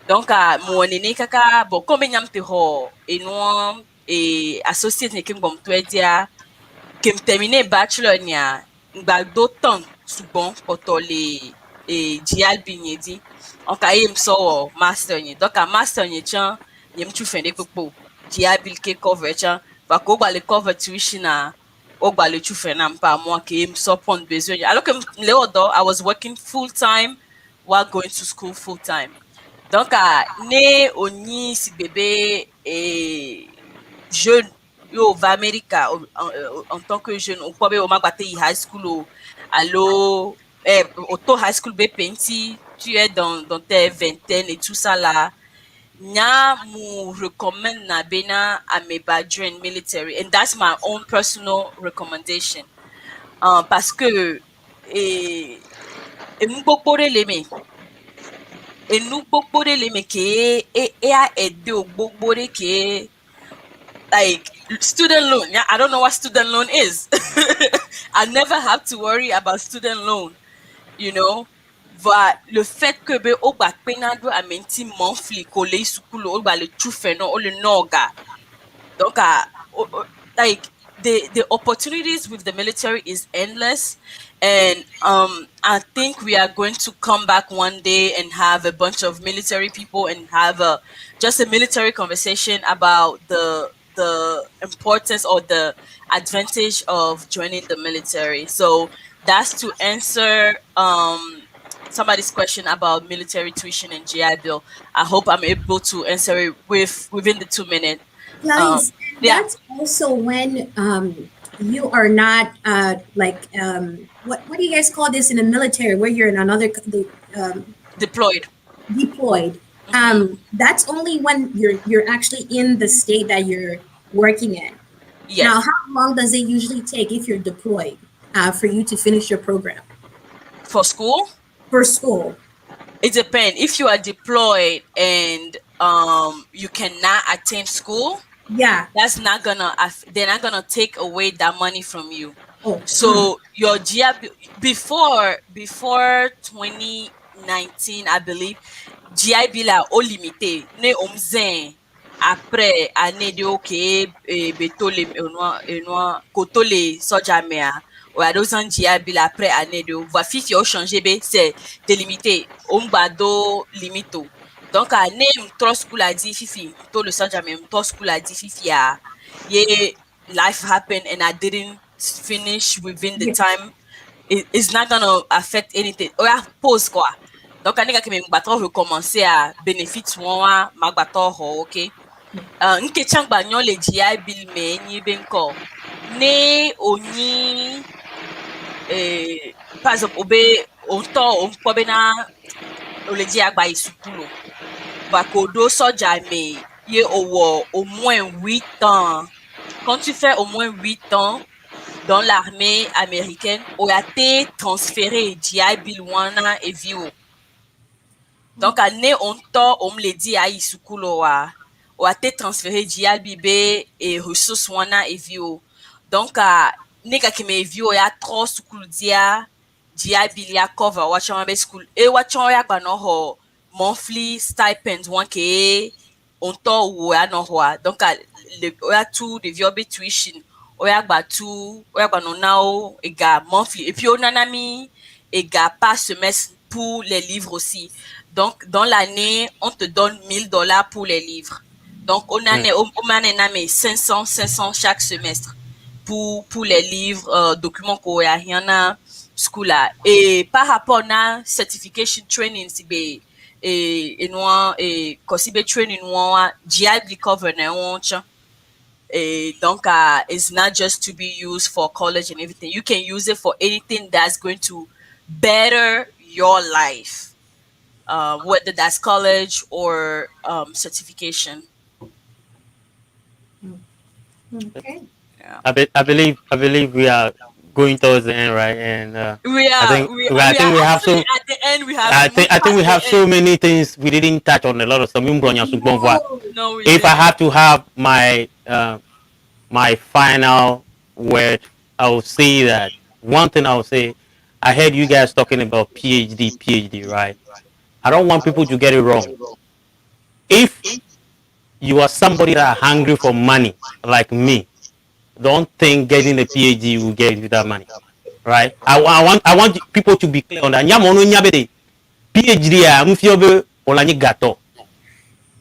Donc mo nene kaka bon comme nyam te ho e no e associate ne king bom to dia que me terminé bachelor nia ngba do temps sugbon poto le GIL binyedi on ka yem so master ni donc a master ni chan yem tu fende popo GIL bil ke cover chan va ko gba le cover tuition na o gba le tu fende pa moi que yem so pon besoin alors que le odo I was working full time while going to school full time. Donc ne oni si bébé et jeune yo va America en tant que jeune on peut au magate high school allo auto high school be penti tu es dans tes vingtaines et tout ça là nya mu recommend na bena ameba join military and that's my own personal recommendation parce que e mu gbogbo le me enu gbogbo le me ke a aide o gbogbo ke like student loan. Yeah, I don't know what student loan is. I never have to worry about student loan, you know. But le fait que be o gba penado amenti monthly ko le sukulu o gba le chufe no o le noga. Donc like the opportunities with the military is endless, and I think we are going to come back one day and have a bunch of military people and have a just a military conversation about the importance or the advantage of joining the military. So that's to answer somebody's question about military tuition and GI Bill. I hope I'm able to answer it within the 2 minutes. Guys, Yeah, that's also when you are not like what do you guys call this in the military where you're in another deployed. deployed. That's only when you're actually in the state that you're working in. Now, Yes, how long does it usually take if you're deployed for you to finish your program for school. for school? It depends. If you are deployed and you cannot attend school, Yeah. that's not gonna they're not gonna take away that money from you. Oh. So your GIB before 2019, I believe, GIB là au limité. Ne omzen après année de ok beto le koto le soja mea ou à 2 ans GIB là après année de voix fifi au changer be c'est délimité ombado limito. Donc année trop school a dit fifi to le soja me trop school a dit fifi a ye life happened and I didn't finish within the Yeah. time it's not gonna affect anything. Oh yeah, pause quoi. Donc ane ka ke me ngbato recommencer à benefit wọn ma gbato ho, okay. Nke changba nyo le GI bill me ni benko. Ne oni par exemple obe onto onko be na ole GI agba isukulo. Bakodo soja me ye owo au moins 8 ans. Quand tu fais au moins 8 ans dans l'armée américaine, on a été transféré GI Bill wana et vio. Donc, année on t'a, on me l'a dit à Isukulo on a été transféré GI Bibe et ressources wana et vio. Donc, nega qui me vio ya trop sukulu dia GI Bill ya cover wachama be school e wachama ya ba no ho monthly stipend one ke on t'a ou ya no ho. Donc, le oya tout de vio be tuition oya gba no now ega monthly et puis on en a mis ega par semestre pour les livres aussi. Donc dans l'année on te donne $1000 pour les livres. Donc on en Mm. est on en a mis 500 chaque semestre pour les livres documents qu'on a rien à school là. Et par rapport à certification training si be et nous et consibe training nous GI cover na on. Donc, it's not just to be used for college and everything. You can use it for anything that's going to better your life, whether that's college or certification. Okay. Yeah, I believe we are going towards the end, right? And we I are think we are, I we are think we have actually so at the end. We have moved I think past we the have end. so many things we didn't touch on a lot of stuff. No. No, we If I didn't. have to have my my final word, I will say that one thing I will say. I heard you guys talking about PhD, right? I don't want people to get it wrong. If you are somebody that are hungry for money, like me, don't think getting a PhD will get you that money, right? I want people to be clear on that. Nyamono nyabede PhD a mfiobe olanye gato,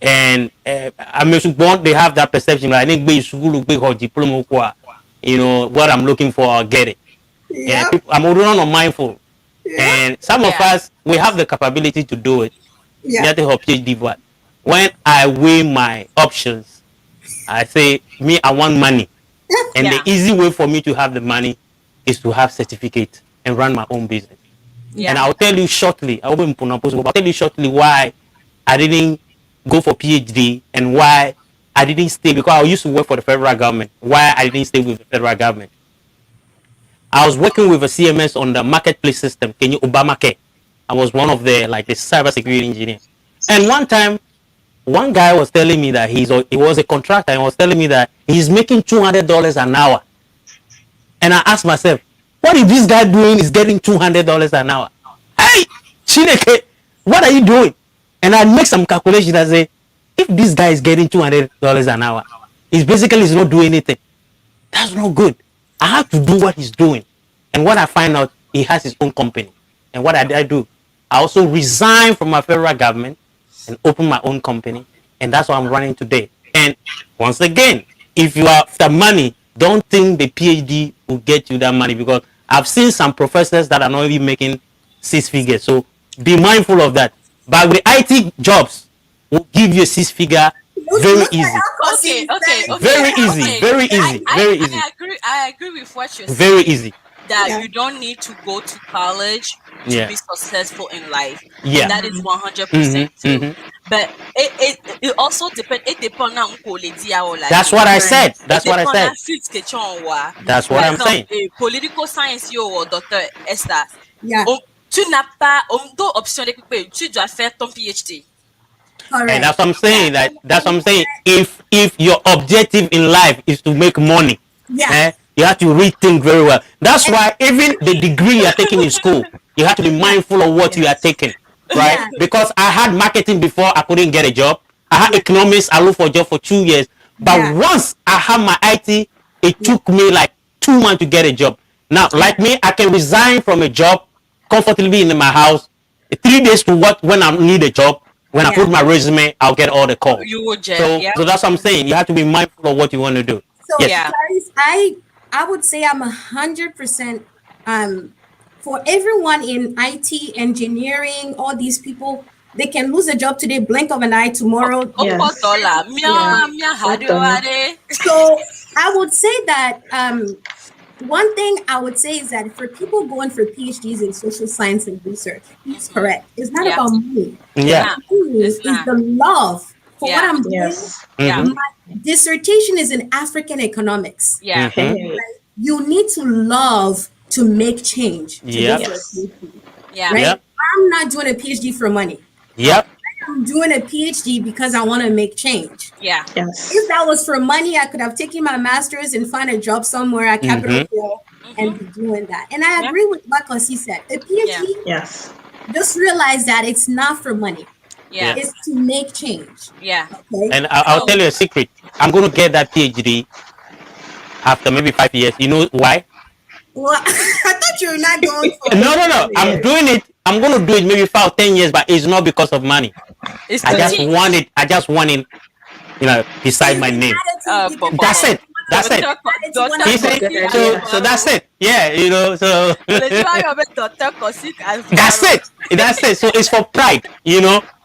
and I'm born they have that perception. Like, I think be school be or diploma kwa, you know what I'm looking for, I'll get it. And Yep. people, I'm not mindful, Yep. and some of Yeah, us we have the capability to do it. Yeah. Nothing of PhD, but when I weigh my options, I say me I want money. And the yeah, easy way for me to have the money is to have certificate and run my own business. And yeah, I'll tell you shortly, I'll tell you shortly why I didn't go for PhD and why I didn't stay, because I used to work for the federal government. Why I didn't stay with the federal government. I was working with a CMS on the marketplace system, Kenya Obamacare. I was one of the like the cybersecurity engineer. And one time, one guy was telling me that he was a contractor and was telling me that he's making $200 an hour. And I asked myself, what if this guy doing is getting $200 an hour? Hey, Chineke, what are you doing? And I make some calculation that say, if this guy is getting $200 an hour, he's basically is not doing anything. That's not good. I have to do what he's doing. And when I find out he has his own company, and what did I do? I also resigned from my federal government and opened my own company. And that's what I'm running today. And once again, if you are after money, don't think the PhD will get you that money, because I've seen some professors that are not even making 6 figures. So be mindful of that. But with IT jobs, will give you a 6 figure very Look at easy. Alcosi okay, is okay, very okay, Very clear. easy, okay. very I, easy, I, very easy, I agree with what you're very saying, easy. that Yeah. you don't need to go to college to Yeah, be successful in life. And yeah. that is 100% Mm-hmm, true. mm-hmm. But it also depends, it depends on who lady or That's like. what I Right. said. It That's what I depends on said. field que tu as. That's what Par I'm Right. exemple, saying. political science yo or Dr. Esther. Yeah. Tu n'as pas deux options de tu dois faire ton PhD. And Correct. that's what I'm Yeah. saying. That's what I'm saying. If your objective in life is to make money, Yeah. you have to rethink very well. That's And, why even the degree you are taking in school, you have to be yeah. mindful of what you are Yes. taking, right? Yeah. Because I had marketing before, I couldn't get a job. I had Yeah. economics, I looked for a job for 2 years. But Yeah. once I had my IT, it Yeah. took me like 2 months to get a job. Now, Yeah. like me, I can resign from a job comfortably in my house, 3 days to what when I need a job. When I Yeah. put my resume, I'll get all the calls. You would get, So yeah. so that's what I'm saying. You have to be mindful of what you want to do. So, Yes. Yeah. Clarice, I would say I'm 100% um for everyone in IT, engineering, all these people, they can lose a job today, blink of an eye, tomorrow. Yes. Okotola, Yeah. mia What the? hadiware. So I would say that one thing I would say is that for people going for PhDs in social science and research, he's correct. It's not Yeah, about money. it's Yeah. not. Money It's is not. the love for what Yeah, I'm doing. Yes. yeah, Mm-hmm. My dissertation is in African economics. yeah, Mm-hmm. Hey. You need to love to make change to go Yep. for a Yes. PhD, yeah, right? Yep. I'm not doing a PhD for money. no, Yep. I'm doing a PhD because I want to make change. yeah, Yes. If that was for money, I could have taken my master's and find a job somewhere at Capitol Mm-hmm. Hill and be doing that. And I yeah, agree with what Kosi said. A yeah, PhD, Yes. just realize that it's not for money. yeah, Yeah. It's to make change. yeah. Okay. And I'll So, tell you a secret. I'm going to get that PhD after maybe 5 years. You know why? Well, I thought you were not going for No, it. no, no. I'm Yes. doing it. I'm going to do it maybe 5 or 10 years, but it's not because of money. it's I to just Right. want teach. it. I just want it, beside It's my an name. attitude. You can That's Papa, it. That's it. Doctor, it's one Doctor You of see? Good Kosi idea. So that's Asmaro. it. Yeah, so Doctor Kosi that's Asmaro. it. That's it. So it's for pride.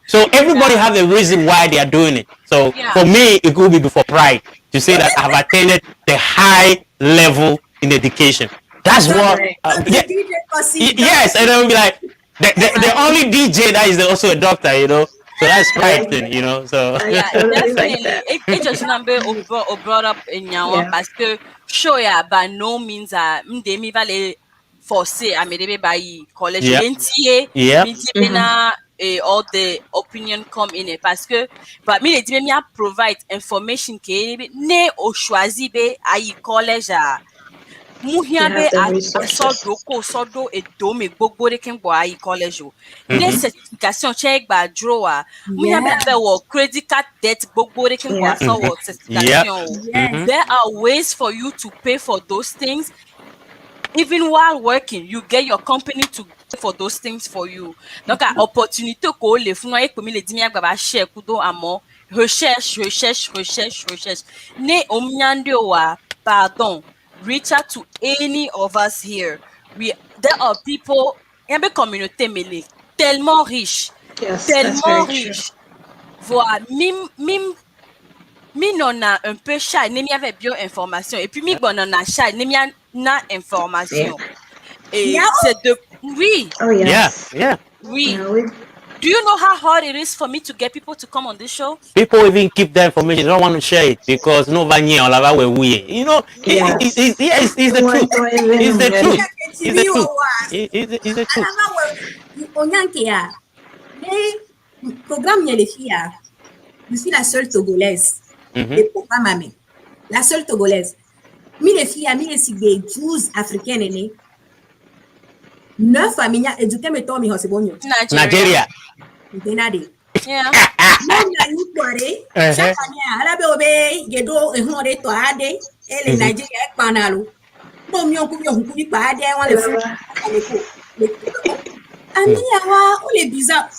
So everybody Yeah, have a reason why they are doing it. So yeah, for me, it could be for pride to say that I've attended the high level in education. That's what. Right. Yeah. Dr. DJ Kosi, Yes, and then we'll be like the only DJ that is also a doctor. So that's I pride thing. So I yeah, totally like definitely. that. It just number brought up in your Yeah. parce que show ya by no means mde vale forcer a me debe by college yeah, lentie yeah, mi di Mm-hmm. bena all the opinion come in it parce que but mi le di mi a provide information ke ne o choisi be ayi college You muhia be have the asɔdo resources. ko sɔdo edome gbogbo ɖeke gbɔ ayi college o ne mm-hmm, certification tsɛ gba dro muhia be yeah, abe wɔ credit card debt gbogbo ɖeke gbɔ Yeah. asɔ mm-hmm, wɔ yeah, certification o yes, mm-hmm, there are ways for you to pay for those things even while working, you get your company to pay for those things for you. Donc, opportunité ko le fún wa ekpe mi le di mi agba ba share kudo amo recherche. Ne omnyande wa, pardon, reach out to any of us here. There are people, il y a une communauté mêlée, tellement riche, Yes, that's tellement very true. riche. Voilà, mi non a un peu shy, ne mi avait bien information. Et puis mi bon on a shy, ne mi a na Yeah. information. Et yeah. c'est de, oui, Oh yeah, yes. yeah. oui. Yeah. We. Do you know how hard it is for me to get people to come on this show? People even keep that information. They don't want to share it because no vanye or lava we. Yes. Yeah, it's the Don't want truth. to It's the even. truth. It's the TV truth. or what? It's the truth. Another word, Onyanke ya, ne programme y'a les filles ya. Je suis la seule Togolaise. Mm-hmm. Les programmes amé. La seule Togolaise. Mi les filles, mi les sigbe 12 africaines aînées. 9 familles éduquées, mettons, mi hosebonyo. Nigeria. Nigeria. Ntenade. Yeah. Mon ya ni kware. Chaque année, ala be obe, gedo, ehon de to ade. Ele Mhm. Nigeria ek panalo. Bon, mi on kubi on kubi pa ade, on le fou. Ami yawa, on les bizarre.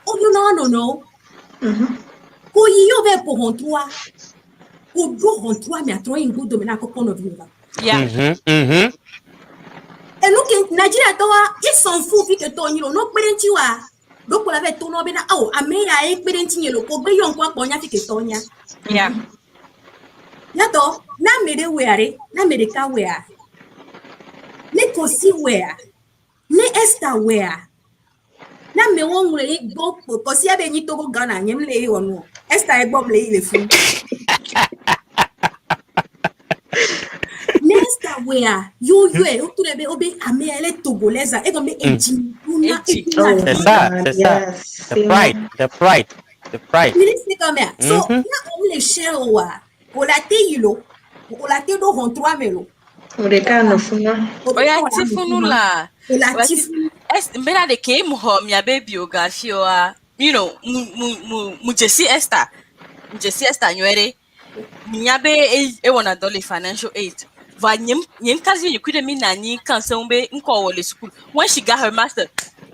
Oh non. Mm-hmm. Ko yi yo be po hon toi. Ko do hon toi mi atro ingo do me na ko kono viva. Yeah. Mm-hmm. Mm-hmm. Et nous que Nigeria to wa, ils s'en fout fi que to nyiro no perenti wa. Do ko la be to no be na oh, ame ya e perenti nyelo ko be yo nko akpo nya fi que to nya. Yeah. Ya to, na mere weare, na mere ka wea. Ne ko si wea. Ne esta wea. Na me won le go ko si abe nyi to go Ghana nyem le onu. Esta e gbom le ile fu. Nesta wea yo uturebe obe amele togolesa e gombe eji una Eji. Oh C'est my ça, God. c'est ça. Yes. The pride, the pride, the pride. Really say come here. So Mhm. na on le share wa. O la te yilo. O la te do hon 3 melo. Ureka no funa. Oya tifunu la. O la Oya tifu. mbena de ke mu ho mi abe biography you know, mu Jesse Esther. Jesse Esther nywere. Nyabe e wana dole financial aid. Va nyem kazi you could mean nani kan se umbe nko wole school. When she got her master,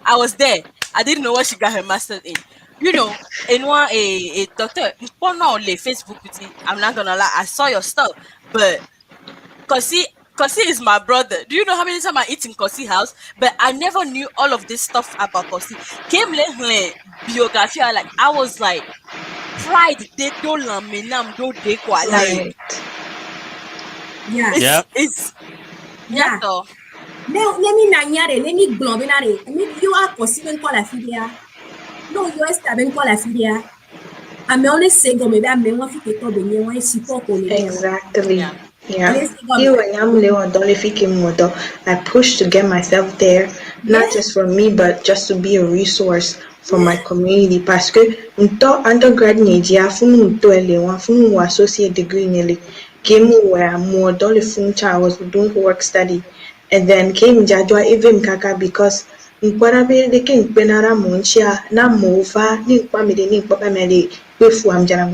I was there. I didn't know what she got her master in. You know, and one a doctor, on Facebook with me. I'm not gonna lie, I saw your stuff, but cause see, Kosi is my brother. Do you know how many times I eat in Kosi house? But I never knew all of this stuff about Kosi. Came le biography. I was like, pride they do menam do de kwa like Right. Yeah, Yeah. it's yeah yeah. so Let me nanyare, let me globinare. I mean, you are possible call a filia. No, you are stabbing call a filia. I may only say go maybe I may want to talk when you want to support on the Exactly. yeah Yeah. Only say go me. You and I'm Leo Dolifiki Modo. I pushed to get myself there, not Yeah, just for me, but just to be a resource for my yeah, community. Parce que nto undergrad media funu nto ele wa funu wa associate degree nele came where more dolly funcha I was doing work study and then came jajwa even kaka because nkwara de king penara monchia na mova ni kwamede ni papa mede kwefu amjana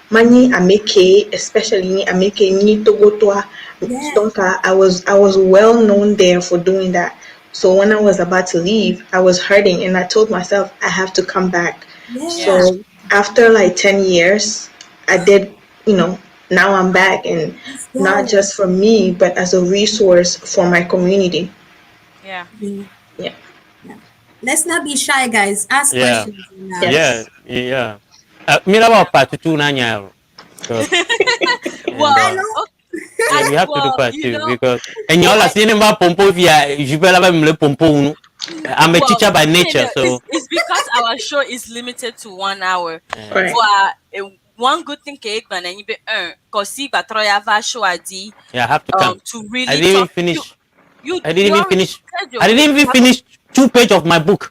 mani ameke especially ni ameke ni togotoa yeah, donc I was well known there for doing that. So when I was about to leave, I was hurting and I told myself I have to come back. yeah yeah. So after like 10 years, I did, now I'm back and Let's not go. just for me, but as a resource for my community. yeah Yeah, Yeah. yeah. Let's not be shy, guys. Ask Yeah. questions. And, Yeah. Yes. Yeah. Mira about part two nanya because and well I know. yeah, we have to do well part you two know because and y'all are I seeing about pompo via je vais là-bas me pompo unu. I'm a well teacher by no, no, nature, so it's because our show is limited to 1 hour uh, Right. for one good thing ke gba na yin be cause see batroya va show adi yeah, I have to come. to I really didn't even talk finish. I didn't you even already finish. I schedule didn't you even have finish 2 pages of my book.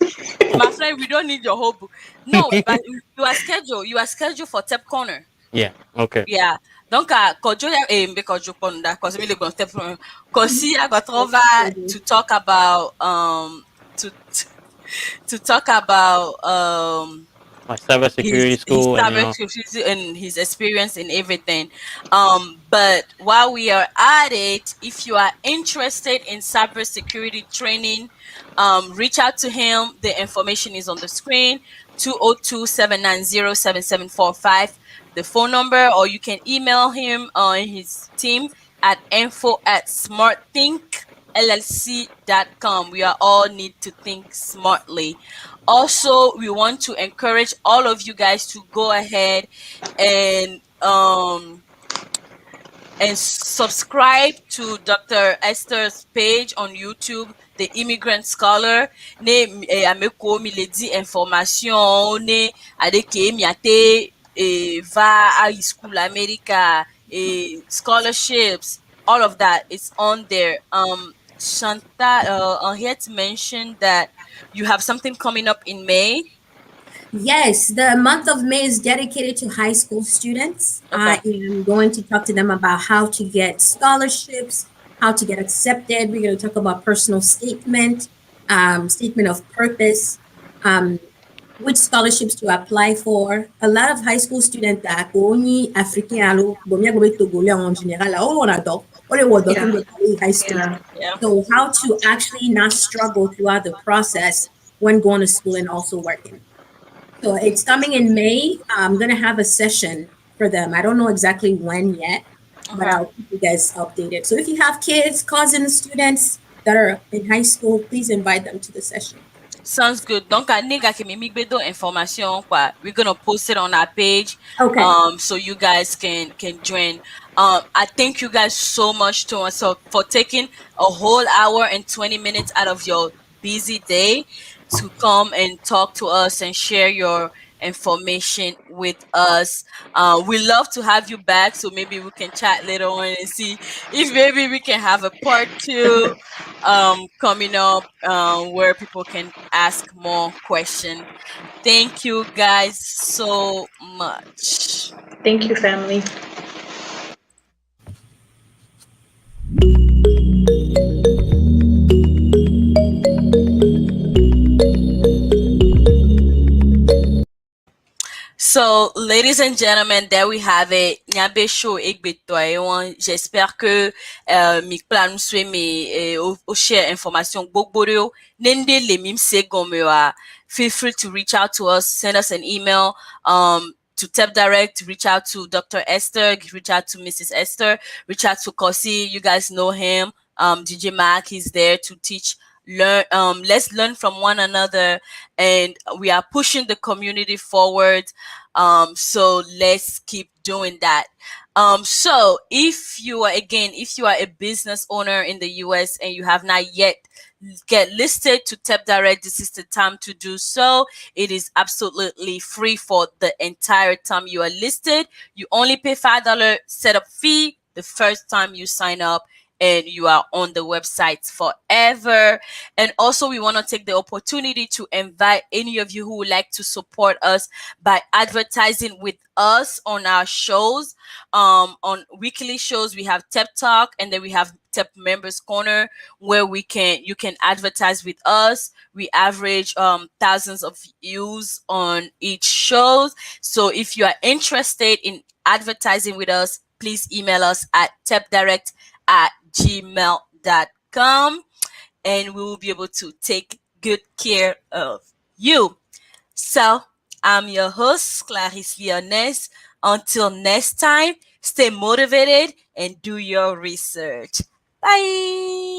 my friend, we don't need your whole book. No, but you are scheduled. You are scheduled for Tep Corner. Yeah. Okay. Yeah. Donc, kojo ya mbe kojo ponda cause me le gon Tep Corner. Kosi I got over to talk about to to talk about My cybersecurity his school and cybersecurity and his experience and everything. But while we are at it, if you are interested in cybersecurity training, reach out to him. The information is on the screen. 202-790-7745, the phone number, or you can email him on his team at info@smartthinkllc.com. We are all need to think smartly. Also, we want to encourage all of you guys to go ahead and subscribe to Dr. Esther's page on YouTube, The Immigrant Scholar. Ne ameko mi le di information ne adeke mi ate va high school America, scholarships, all of that is on there. Shanta, I'm here to mention that you have something coming up in May. Yes, the month of May is dedicated to high school students. Okay. I am going to talk to them about how to get scholarships, how to get accepted. We're going to talk about personal statement, statement of purpose, um, which scholarships to apply for. A lot of high school students that only African alo bomia gobe Togolais en général all on adult only what Yeah. document high school. Yeah. Yeah. So how to actually not struggle throughout the process when going to school and also working. So it's coming in May. I'm gonna have a session for them. I don't know exactly when yet, but Okay. I'll keep you guys updated. So if you have kids, cousins, students that are in high school, please invite them to the session. Sounds good. Donc, nigga ke mi migbedo information kwa. We're gonna post it on our page, Okay. so you guys can join. I thank you guys so much to us for taking a whole hour and 20 minutes out of your busy day to come and talk to us and share your information with us. We love to have you back, so maybe we can chat later on and see if maybe we can have a part two coming up where people can ask more questions. Thank you guys so much. Thank you, family. So, ladies and gentlemen, there we have it. Nyabe show egbeto. J'espère que mi plan swe mi o share information gbogboro nende le mim se gomewa. Feel free to reach out to us, send us an email. to TEP Direct, reach out to Dr. Esther, reach out to Mrs. Esther, reach out to Kosi. You guys know him. DJ Mac is there to teach. Learn. Let's learn from one another, and we are pushing the community forward. So let's keep doing that. So if you are a business owner in the US and you have not yet get listed to TEP Direct, this is the time to do so. It is absolutely free for the entire time you are listed. You only pay $5 setup fee the first time you sign up, and you are on the website forever. And also, we want to take the opportunity to invite any of you who would like to support us by advertising with us on our shows. On weekly shows, we have TEP Talk, and then we have TEP Members Corner, where you can advertise with us. We average thousands of views on each show. So if you are interested in advertising with us, please email us at tepdirect@gmail.com, and we will be able to take good care of you. So I'm your host, Clarisse Lyonnaise. Until next time, stay motivated and do your research. Bye.